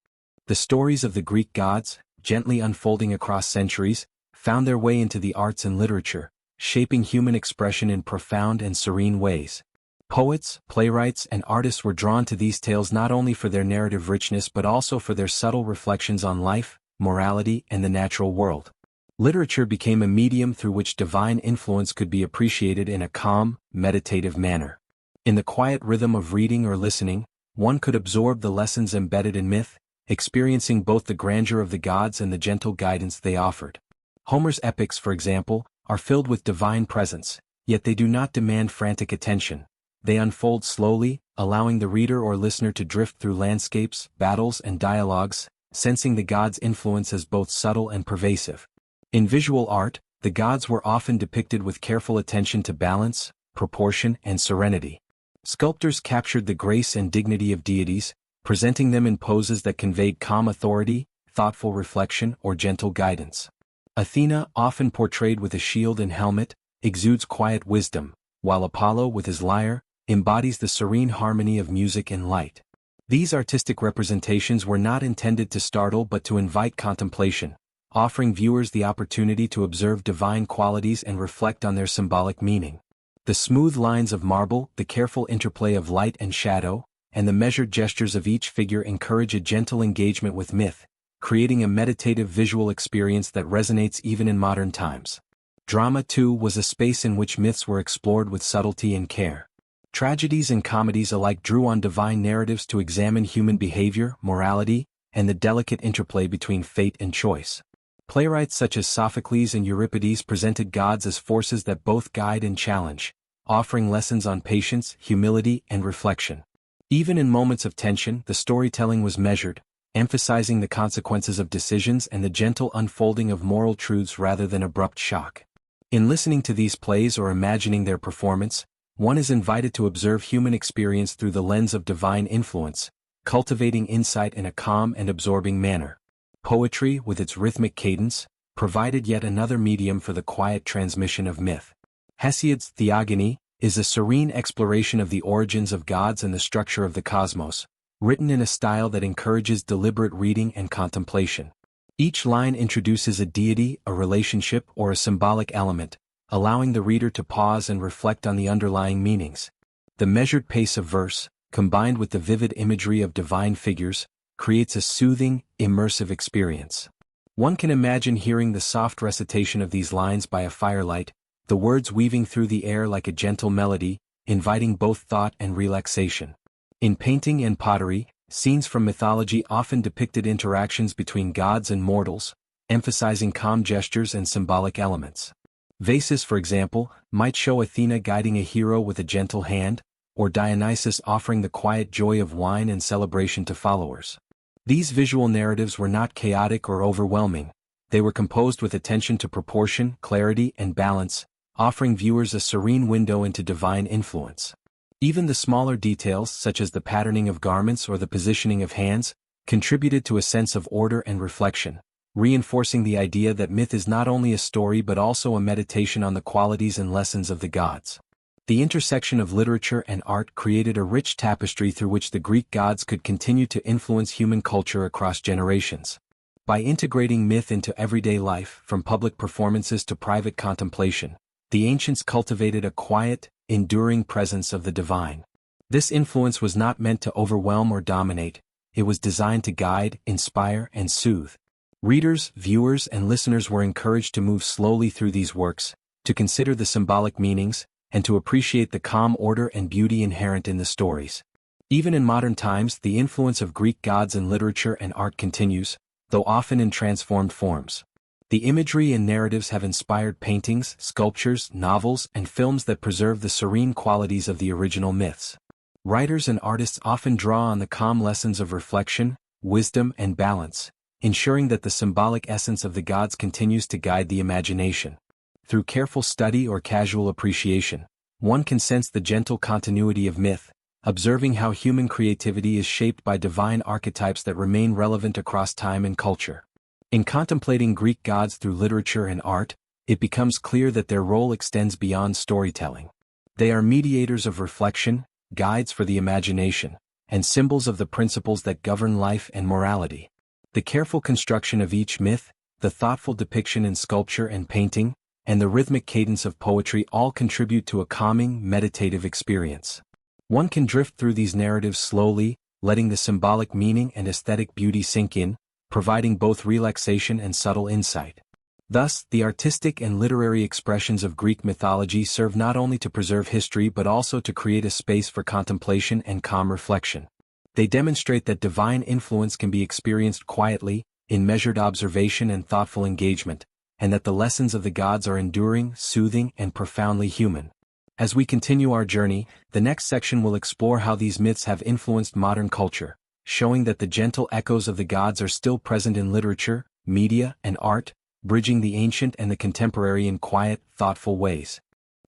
A: The stories of the Greek gods, gently unfolding across centuries, found their way into the arts and literature, shaping human expression in profound and serene ways. Poets, playwrights, and artists were drawn to these tales not only for their narrative richness but also for their subtle reflections on life, morality, and the natural world. Literature became a medium through which divine influence could be appreciated in a calm, meditative manner. In the quiet rhythm of reading or listening, one could absorb the lessons embedded in myth, experiencing both the grandeur of the gods and the gentle guidance they offered. Homer's epics, for example, are filled with divine presence, yet they do not demand frantic attention. They unfold slowly, allowing the reader or listener to drift through landscapes, battles, and dialogues, sensing the gods' influence as both subtle and pervasive. In visual art, the gods were often depicted with careful attention to balance, proportion, and serenity. Sculptors captured the grace and dignity of deities, presenting them in poses that conveyed calm authority, thoughtful reflection, or gentle guidance. Athena, often portrayed with a shield and helmet, exudes quiet wisdom, while Apollo, with his lyre, embodies the serene harmony of music and light. These artistic representations were not intended to startle but to invite contemplation, offering viewers the opportunity to observe divine qualities and reflect on their symbolic meaning. The smooth lines of marble, the careful interplay of light and shadow, and the measured gestures of each figure encourage a gentle engagement with myth, creating a meditative visual experience that resonates even in modern times. Drama, too, was a space in which myths were explored with subtlety and care. Tragedies and comedies alike drew on divine narratives to examine human behavior, morality, and the delicate interplay between fate and choice. Playwrights such as Sophocles and Euripides presented gods as forces that both guide and challenge, offering lessons on patience, humility, and reflection. Even in moments of tension, the storytelling was measured, emphasizing the consequences of decisions and the gentle unfolding of moral truths rather than abrupt shock. In listening to these plays or imagining their performance, one is invited to observe human experience through the lens of divine influence, cultivating insight in a calm and absorbing manner. Poetry, with its rhythmic cadence, provided yet another medium for the quiet transmission of myth. Hesiod's Theogony is a serene exploration of the origins of gods and the structure of the cosmos, written in a style that encourages deliberate reading and contemplation. Each line introduces a deity, a relationship, or a symbolic element, allowing the reader to pause and reflect on the underlying meanings. The measured pace of verse, combined with the vivid imagery of divine figures, creates a soothing, immersive experience. One can imagine hearing the soft recitation of these lines by a firelight, the words weaving through the air like a gentle melody, inviting both thought and relaxation. In painting and pottery, scenes from mythology often depicted interactions between gods and mortals, emphasizing calm gestures and symbolic elements. Vases, for example, might show Athena guiding a hero with a gentle hand, or Dionysus offering the quiet joy of wine and celebration to followers. These visual narratives were not chaotic or overwhelming, they were composed with attention to proportion, clarity, and balance, offering viewers a serene window into divine influence. Even the smaller details, such as the patterning of garments or the positioning of hands, contributed to a sense of order and reflection, reinforcing the idea that myth is not only a story but also a meditation on the qualities and lessons of the gods. The intersection of literature and art created a rich tapestry through which the Greek gods could continue to influence human culture across generations. By integrating myth into everyday life, from public performances to private contemplation, the ancients cultivated a quiet, enduring presence of the divine. This influence was not meant to overwhelm or dominate, it was designed to guide, inspire, and soothe. Readers, viewers, and listeners were encouraged to move slowly through these works, to consider the symbolic meanings, and to appreciate the calm order and beauty inherent in the stories. Even in modern times, the influence of Greek gods in literature and art continues, though often in transformed forms. The imagery and narratives have inspired paintings, sculptures, novels, and films that preserve the serene qualities of the original myths. Writers and artists often draw on the calm lessons of reflection, wisdom, and balance, ensuring that the symbolic essence of the gods continues to guide the imagination. Through careful study or casual appreciation, one can sense the gentle continuity of myth, observing how human creativity is shaped by divine archetypes that remain relevant across time and culture. In contemplating Greek gods through literature and art, it becomes clear that their role extends beyond storytelling. They are mediators of reflection, guides for the imagination, and symbols of the principles that govern life and morality. The careful construction of each myth, the thoughtful depiction in sculpture and painting, and the rhythmic cadence of poetry all contribute to a calming, meditative experience. One can drift through these narratives slowly, letting the symbolic meaning and aesthetic beauty sink in, providing both relaxation and subtle insight. Thus, the artistic and literary expressions of Greek mythology serve not only to preserve history but also to create a space for contemplation and calm reflection. They demonstrate that divine influence can be experienced quietly, in measured observation and thoughtful engagement, and that the lessons of the gods are enduring, soothing, and profoundly human. As we continue our journey, the next section will explore how these myths have influenced modern culture, showing that the gentle echoes of the gods are still present in literature, media, and art, bridging the ancient and the contemporary in quiet, thoughtful ways.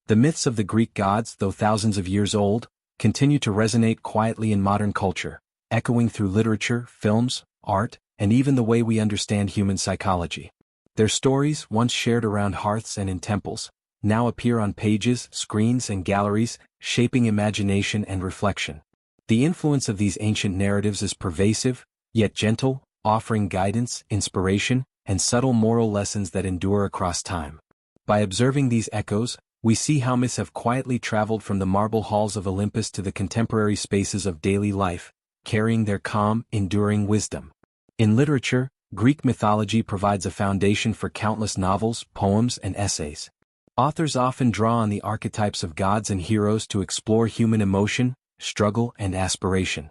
A: The myths of the Greek gods, though thousands of years old, continue to resonate quietly in modern culture, echoing through literature, films, art, and even the way we understand human psychology. Their stories, once shared around hearths and in temples, now appear on pages, screens, and galleries, shaping imagination and reflection. The influence of these ancient narratives is pervasive, yet gentle, offering guidance, inspiration, and subtle moral lessons that endure across time. By observing these echoes, we see how myths have quietly traveled from the marble halls of Olympus to the contemporary spaces of daily life, carrying their calm, enduring wisdom. In literature, Greek mythology provides a foundation for countless novels, poems, and essays. Authors often draw on the archetypes of gods and heroes to explore human emotion, struggle, and aspiration.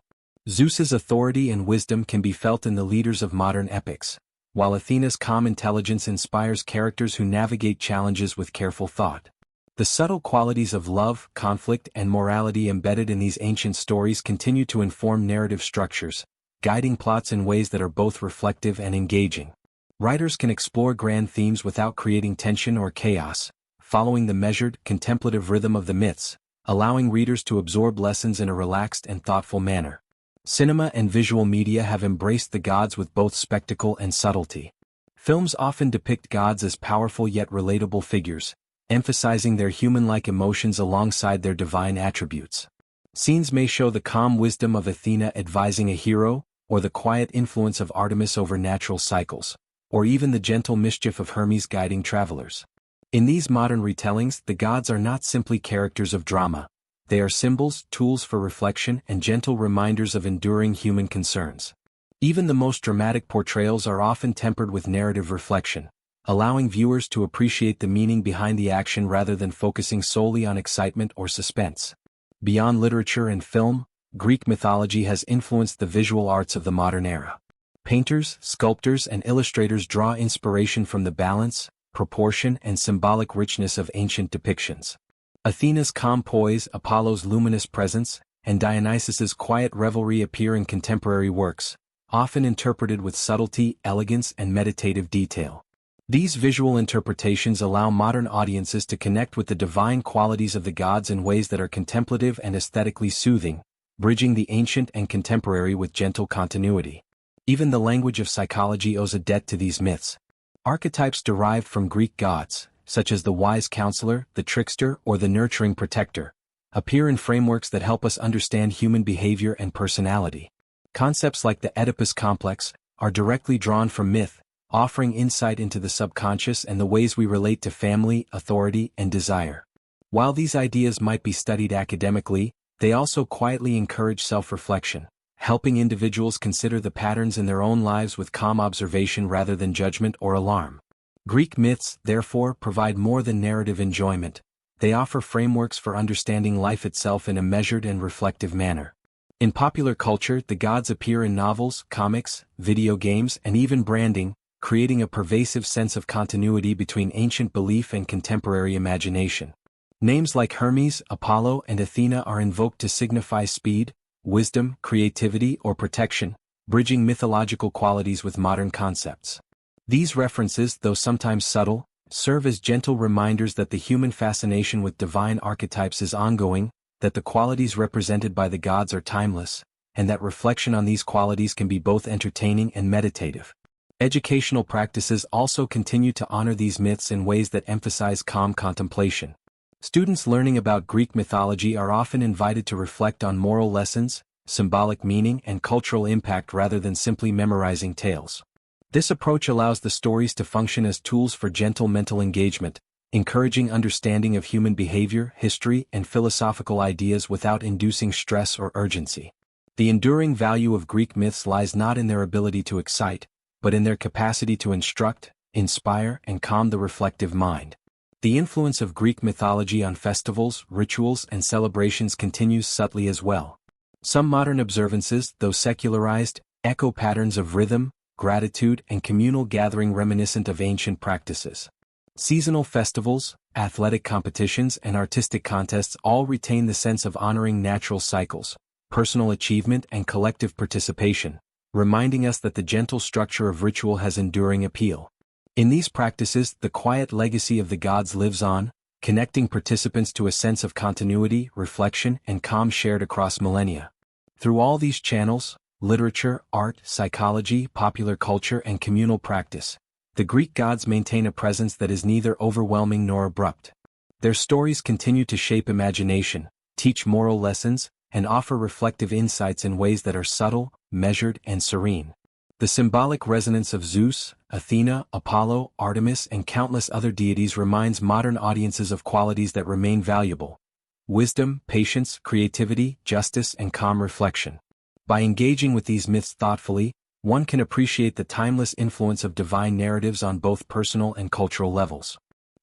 A: Zeus's authority and wisdom can be felt in the leaders of modern epics, while Athena's calm intelligence inspires characters who navigate challenges with careful thought. The subtle qualities of love, conflict, and morality embedded in these ancient stories continue to inform narrative structures, guiding plots in ways that are both reflective and engaging. Writers can explore grand themes without creating tension or chaos, following the measured, contemplative rhythm of the myths, allowing readers to absorb lessons in a relaxed and thoughtful manner. Cinema and visual media have embraced the gods with both spectacle and subtlety. Films often depict gods as powerful yet relatable figures, emphasizing their human-like emotions alongside their divine attributes. Scenes may show the calm wisdom of Athena advising a hero, or the quiet influence of Artemis over natural cycles, or even the gentle mischief of Hermes guiding travelers. In these modern retellings, the gods are not simply characters of drama. They are symbols, tools for reflection, and gentle reminders of enduring human concerns. Even the most dramatic portrayals are often tempered with narrative reflection, allowing viewers to appreciate the meaning behind the action rather than focusing solely on excitement or suspense. Beyond literature and film, Greek mythology has influenced the visual arts of the modern era. Painters, sculptors, and illustrators draw inspiration from the balance, proportion, and symbolic richness of ancient depictions. Athena's calm poise, Apollo's luminous presence, and Dionysus's quiet revelry appear in contemporary works, often interpreted with subtlety, elegance, and meditative detail. These visual interpretations allow modern audiences to connect with the divine qualities of the gods in ways that are contemplative and aesthetically soothing, bridging the ancient and contemporary with gentle continuity. Even the language of psychology owes a debt to these myths. Archetypes derived from Greek gods, such as the wise counselor, the trickster, or the nurturing protector, appear in frameworks that help us understand human behavior and personality. Concepts like the Oedipus complex are directly drawn from myth, offering insight into the subconscious and the ways we relate to family, authority, and desire. While these ideas might be studied academically, they also quietly encourage self-reflection, helping individuals consider the patterns in their own lives with calm observation rather than judgment or alarm. Greek myths, therefore, provide more than narrative enjoyment. They offer frameworks for understanding life itself in a measured and reflective manner. In popular culture, the gods appear in novels, comics, video games, and even branding, creating a pervasive sense of continuity between ancient belief and contemporary imagination. Names like Hermes, Apollo, and Athena are invoked to signify speed, wisdom, creativity, or protection, bridging mythological qualities with modern concepts. These references, though sometimes subtle, serve as gentle reminders that the human fascination with divine archetypes is ongoing, that the qualities represented by the gods are timeless, and that reflection on these qualities can be both entertaining and meditative. Educational practices also continue to honor these myths in ways that emphasize calm contemplation. Students learning about Greek mythology are often invited to reflect on moral lessons, symbolic meaning, and cultural impact rather than simply memorizing tales. This approach allows the stories to function as tools for gentle mental engagement, encouraging understanding of human behavior, history, and philosophical ideas without inducing stress or urgency. The enduring value of Greek myths lies not in their ability to excite, but in their capacity to instruct, inspire, and calm the reflective mind. The influence of Greek mythology on festivals, rituals, and celebrations continues subtly as well. Some modern observances, though secularized, echo patterns of rhythm, gratitude, and communal gathering reminiscent of ancient practices. Seasonal festivals, athletic competitions, and artistic contests all retain the sense of honoring natural cycles, personal achievement, and collective participation, reminding us that the gentle structure of ritual has enduring appeal. In these practices, the quiet legacy of the gods lives on, connecting participants to a sense of continuity, reflection, and calm shared across millennia. Through all these channels, literature, art, psychology, popular culture, and communal practice, the Greek gods maintain a presence that is neither overwhelming nor abrupt. Their stories continue to shape imagination, teach moral lessons, and offer reflective insights in ways that are subtle, measured, and serene. The symbolic resonance of Zeus, Athena, Apollo, Artemis, and countless other deities reminds modern audiences of qualities that remain valuable: wisdom, patience, creativity, justice, and calm reflection. By engaging with these myths thoughtfully, one can appreciate the timeless influence of divine narratives on both personal and cultural levels.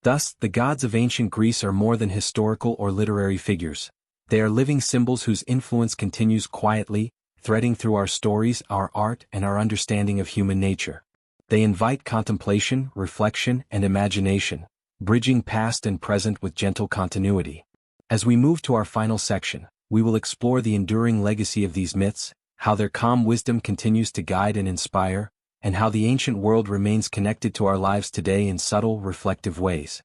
A: Thus, the gods of ancient Greece are more than historical or literary figures. They are living symbols whose influence continues quietly, threading through our stories, our art, and our understanding of human nature. They invite contemplation, reflection, and imagination, bridging past and present with gentle continuity. As we move to our final section, we will explore the enduring legacy of these myths, how their calm wisdom continues to guide and inspire, and how the ancient world remains connected to our lives today in subtle, reflective ways.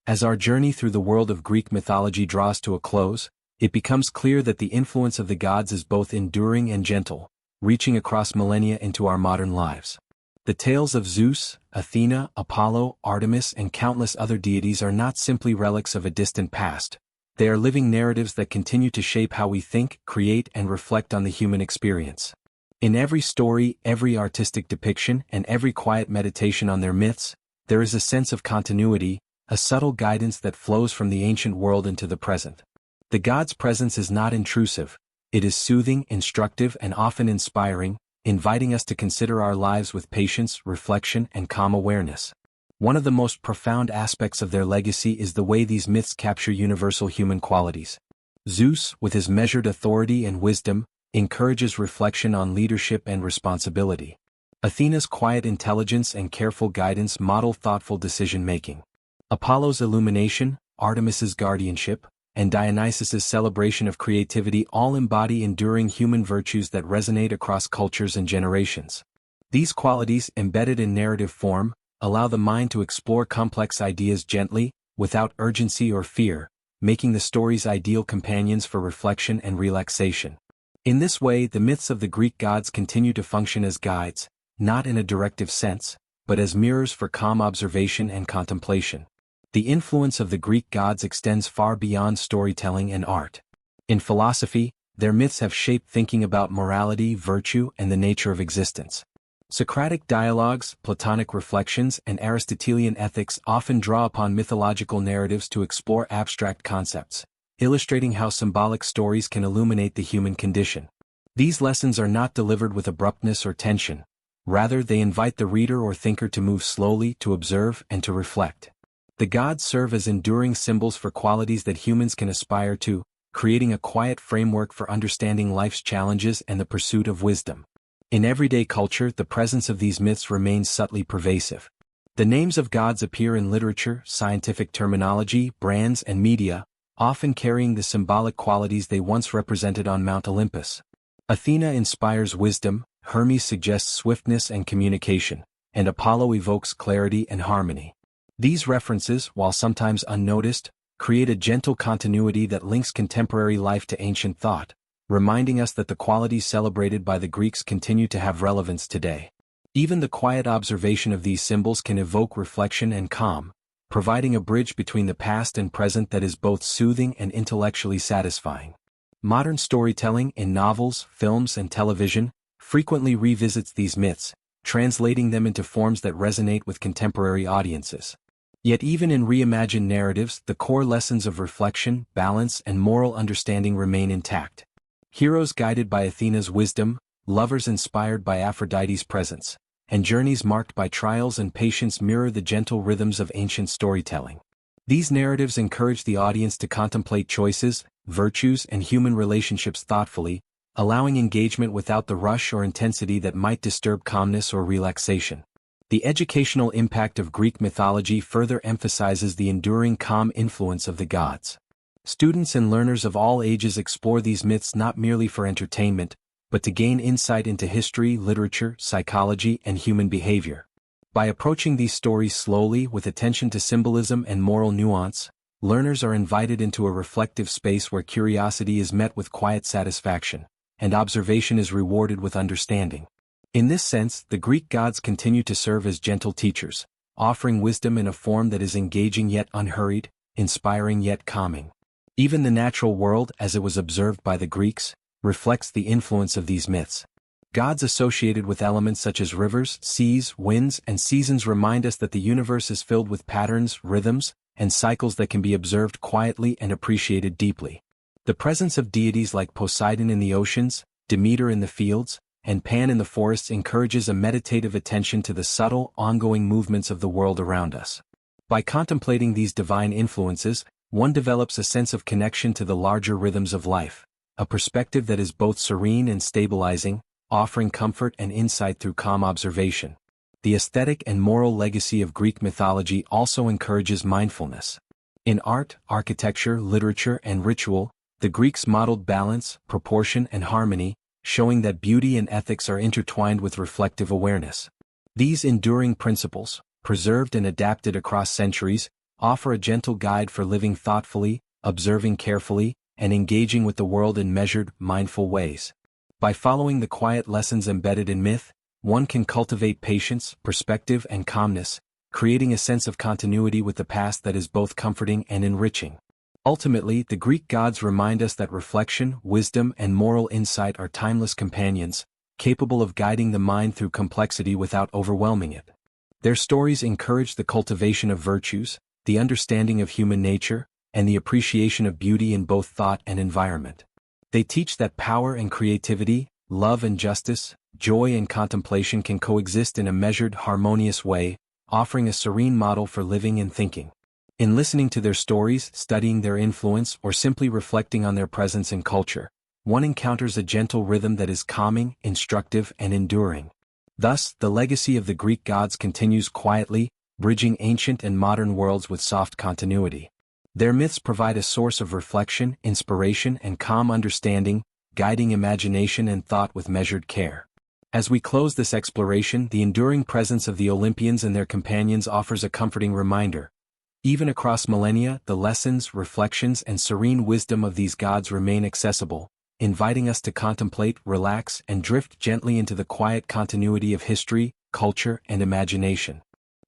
A: As our journey through the world of Greek mythology draws to a close, it becomes clear that the influence of the gods is both enduring and gentle, reaching across millennia into our modern lives. The tales of Zeus, Athena, Apollo, Artemis, and countless other deities are not simply relics of a distant past. They are living narratives that continue to shape how we think, create, and reflect on the human experience. In every story, every artistic depiction, and every quiet meditation on their myths, there is a sense of continuity, a subtle guidance that flows from the ancient world into the present. The god's presence is not intrusive, it is soothing, instructive, and often inspiring, inviting us to consider our lives with patience, reflection, and calm awareness. One of the most profound aspects of their legacy is the way these myths capture universal human qualities. Zeus, with his measured authority and wisdom, encourages reflection on leadership and responsibility. Athena's quiet intelligence and careful guidance model thoughtful decision-making. Apollo's illumination, Artemis's guardianship, and Dionysus's celebration of creativity all embody enduring human virtues that resonate across cultures and generations. These qualities, embedded in narrative form, allow the mind to explore complex ideas gently, without urgency or fear, making the stories ideal companions for reflection and relaxation. In this way, the myths of the Greek gods continue to function as guides, not in a directive sense, but as mirrors for calm observation and contemplation. The influence of the Greek gods extends far beyond storytelling and art. In philosophy, their myths have shaped thinking about morality, virtue, and the nature of existence. Socratic dialogues, Platonic reflections, and Aristotelian ethics often draw upon mythological narratives to explore abstract concepts, illustrating how symbolic stories can illuminate the human condition. These lessons are not delivered with abruptness or tension. Rather, they invite the reader or thinker to move slowly, to observe, and to reflect. The gods serve as enduring symbols for qualities that humans can aspire to, creating a quiet framework for understanding life's challenges and the pursuit of wisdom. In everyday culture, the presence of these myths remains subtly pervasive. The names of gods appear in literature, scientific terminology, brands, and media, often carrying the symbolic qualities they once represented on Mount Olympus. Athena inspires wisdom, Hermes suggests swiftness and communication, and Apollo evokes clarity and harmony. These references, while sometimes unnoticed, create a gentle continuity that links contemporary life to ancient thought, reminding us that the qualities celebrated by the Greeks continue to have relevance today. Even the quiet observation of these symbols can evoke reflection and calm, providing a bridge between the past and present that is both soothing and intellectually satisfying. Modern storytelling, in novels, films, and television, frequently revisits these myths, translating them into forms that resonate with contemporary audiences. Yet even in reimagined narratives, the core lessons of reflection, balance, and moral understanding remain intact. Heroes guided by Athena's wisdom, lovers inspired by Aphrodite's presence, and journeys marked by trials and patience mirror the gentle rhythms of ancient storytelling. These narratives encourage the audience to contemplate choices, virtues, and human relationships thoughtfully, allowing engagement without the rush or intensity that might disturb calmness or relaxation. The educational impact of Greek mythology further emphasizes the enduring calm influence of the gods. Students and learners of all ages explore these myths not merely for entertainment, but to gain insight into history, literature, psychology, and human behavior. By approaching these stories slowly with attention to symbolism and moral nuance, learners are invited into a reflective space where curiosity is met with quiet satisfaction, and observation is rewarded with understanding. In this sense, the Greek gods continue to serve as gentle teachers, offering wisdom in a form that is engaging yet unhurried, inspiring yet calming. Even the natural world, as it was observed by the Greeks, reflects the influence of these myths. Gods associated with elements such as rivers, seas, winds, and seasons remind us that the universe is filled with patterns, rhythms, and cycles that can be observed quietly and appreciated deeply. The presence of deities like Poseidon in the oceans, Demeter in the fields, and Pan in the forests encourages a meditative attention to the subtle, ongoing movements of the world around us. By contemplating these divine influences, one develops a sense of connection to the larger rhythms of life, a perspective that is both serene and stabilizing, offering comfort and insight through calm observation. The aesthetic and moral legacy of Greek mythology also encourages mindfulness. In art, architecture, literature, and ritual, the Greeks modeled balance, proportion, and harmony, showing that beauty and ethics are intertwined with reflective awareness. These enduring principles, preserved and adapted across centuries, offer a gentle guide for living thoughtfully, observing carefully, and engaging with the world in measured, mindful ways. By following the quiet lessons embedded in myth, one can cultivate patience, perspective, and calmness, creating a sense of continuity with the past that is both comforting and enriching. Ultimately, the Greek gods remind us that reflection, wisdom, and moral insight are timeless companions, capable of guiding the mind through complexity without overwhelming it. Their stories encourage the cultivation of virtues, the understanding of human nature, and the appreciation of beauty in both thought and environment. They teach that power and creativity, love and justice, joy and contemplation can coexist in a measured, harmonious way, offering a serene model for living and thinking. In listening to their stories, studying their influence, or simply reflecting on their presence in culture, one encounters a gentle rhythm that is calming, instructive, and enduring. Thus, the legacy of the Greek gods continues quietly, bridging ancient and modern worlds with soft continuity. Their myths provide a source of reflection, inspiration, and calm understanding, guiding imagination and thought with measured care. As we close this exploration, the enduring presence of the Olympians and their companions offers a comforting reminder. Even across millennia, the lessons, reflections, and serene wisdom of these gods remain accessible, inviting us to contemplate, relax, and drift gently into the quiet continuity of history, culture, and imagination.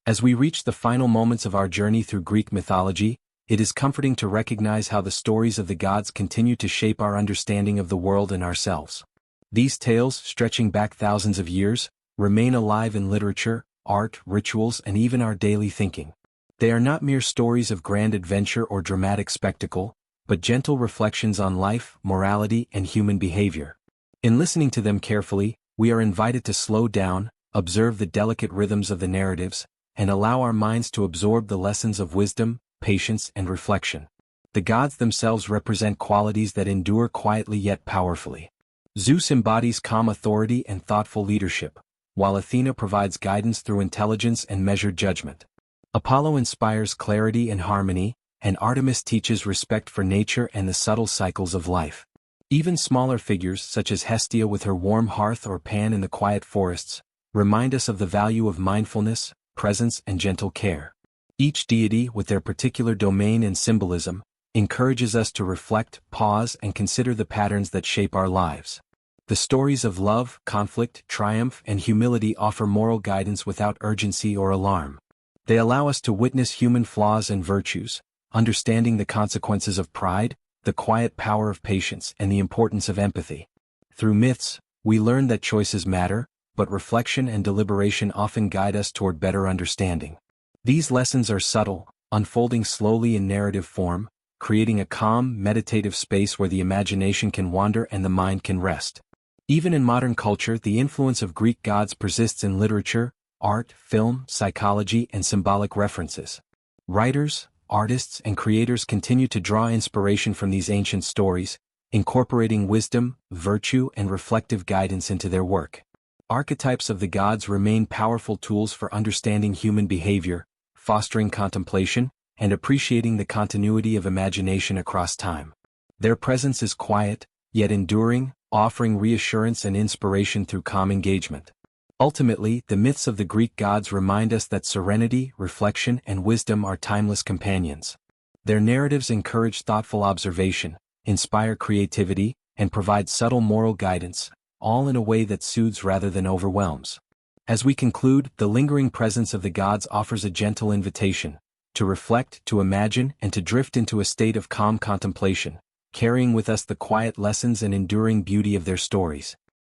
A: As we reach the final moments of our journey through Greek mythology, it is comforting to recognize how the stories of the gods continue to shape our understanding of the world and ourselves. These tales, stretching back thousands of years, remain alive in literature, art, rituals, and even our daily thinking. They are not mere stories of grand adventure or dramatic spectacle, but gentle reflections on life, morality, and human behavior. In listening to them carefully, we are invited to slow down, observe the delicate rhythms of the narratives, and allow our minds to absorb the lessons of wisdom, patience, and reflection. The gods themselves represent qualities that endure quietly yet powerfully. Zeus embodies calm authority and thoughtful leadership, while Athena provides guidance through intelligence and measured judgment. Apollo inspires clarity and harmony, and Artemis teaches respect for nature and the subtle cycles of life. Even smaller figures such as Hestia with her warm hearth or Pan in the quiet forests remind us of the value of mindfulness, presence, and gentle care. Each deity, with their particular domain and symbolism, encourages us to reflect, pause, and consider the patterns that shape our lives. The stories of love, conflict, triumph, and humility offer moral guidance without urgency or alarm. They allow us to witness human flaws and virtues, understanding the consequences of pride, the quiet power of patience, and the importance of empathy. Through myths, we learn that choices matter, but reflection and deliberation often guide us toward better understanding. These lessons are subtle, unfolding slowly in narrative form, creating a calm, meditative space where the imagination can wander and the mind can rest. Even in modern culture, the influence of Greek gods persists in literature, art, film, psychology, and symbolic references. Writers, artists, and creators continue to draw inspiration from these ancient stories, incorporating wisdom, virtue, and reflective guidance into their work. Archetypes of the gods remain powerful tools for understanding human behavior, fostering contemplation, and appreciating the continuity of imagination across time. Their presence is quiet, yet enduring, offering reassurance and inspiration through calm engagement. Ultimately, the myths of the Greek gods remind us that serenity, reflection, and wisdom are timeless companions. Their narratives encourage thoughtful observation, inspire creativity, and provide subtle moral guidance, all in a way that soothes rather than overwhelms. As we conclude, the lingering presence of the gods offers a gentle invitation to reflect, to imagine, and to drift into a state of calm contemplation, carrying with us the quiet lessons and enduring beauty of their stories.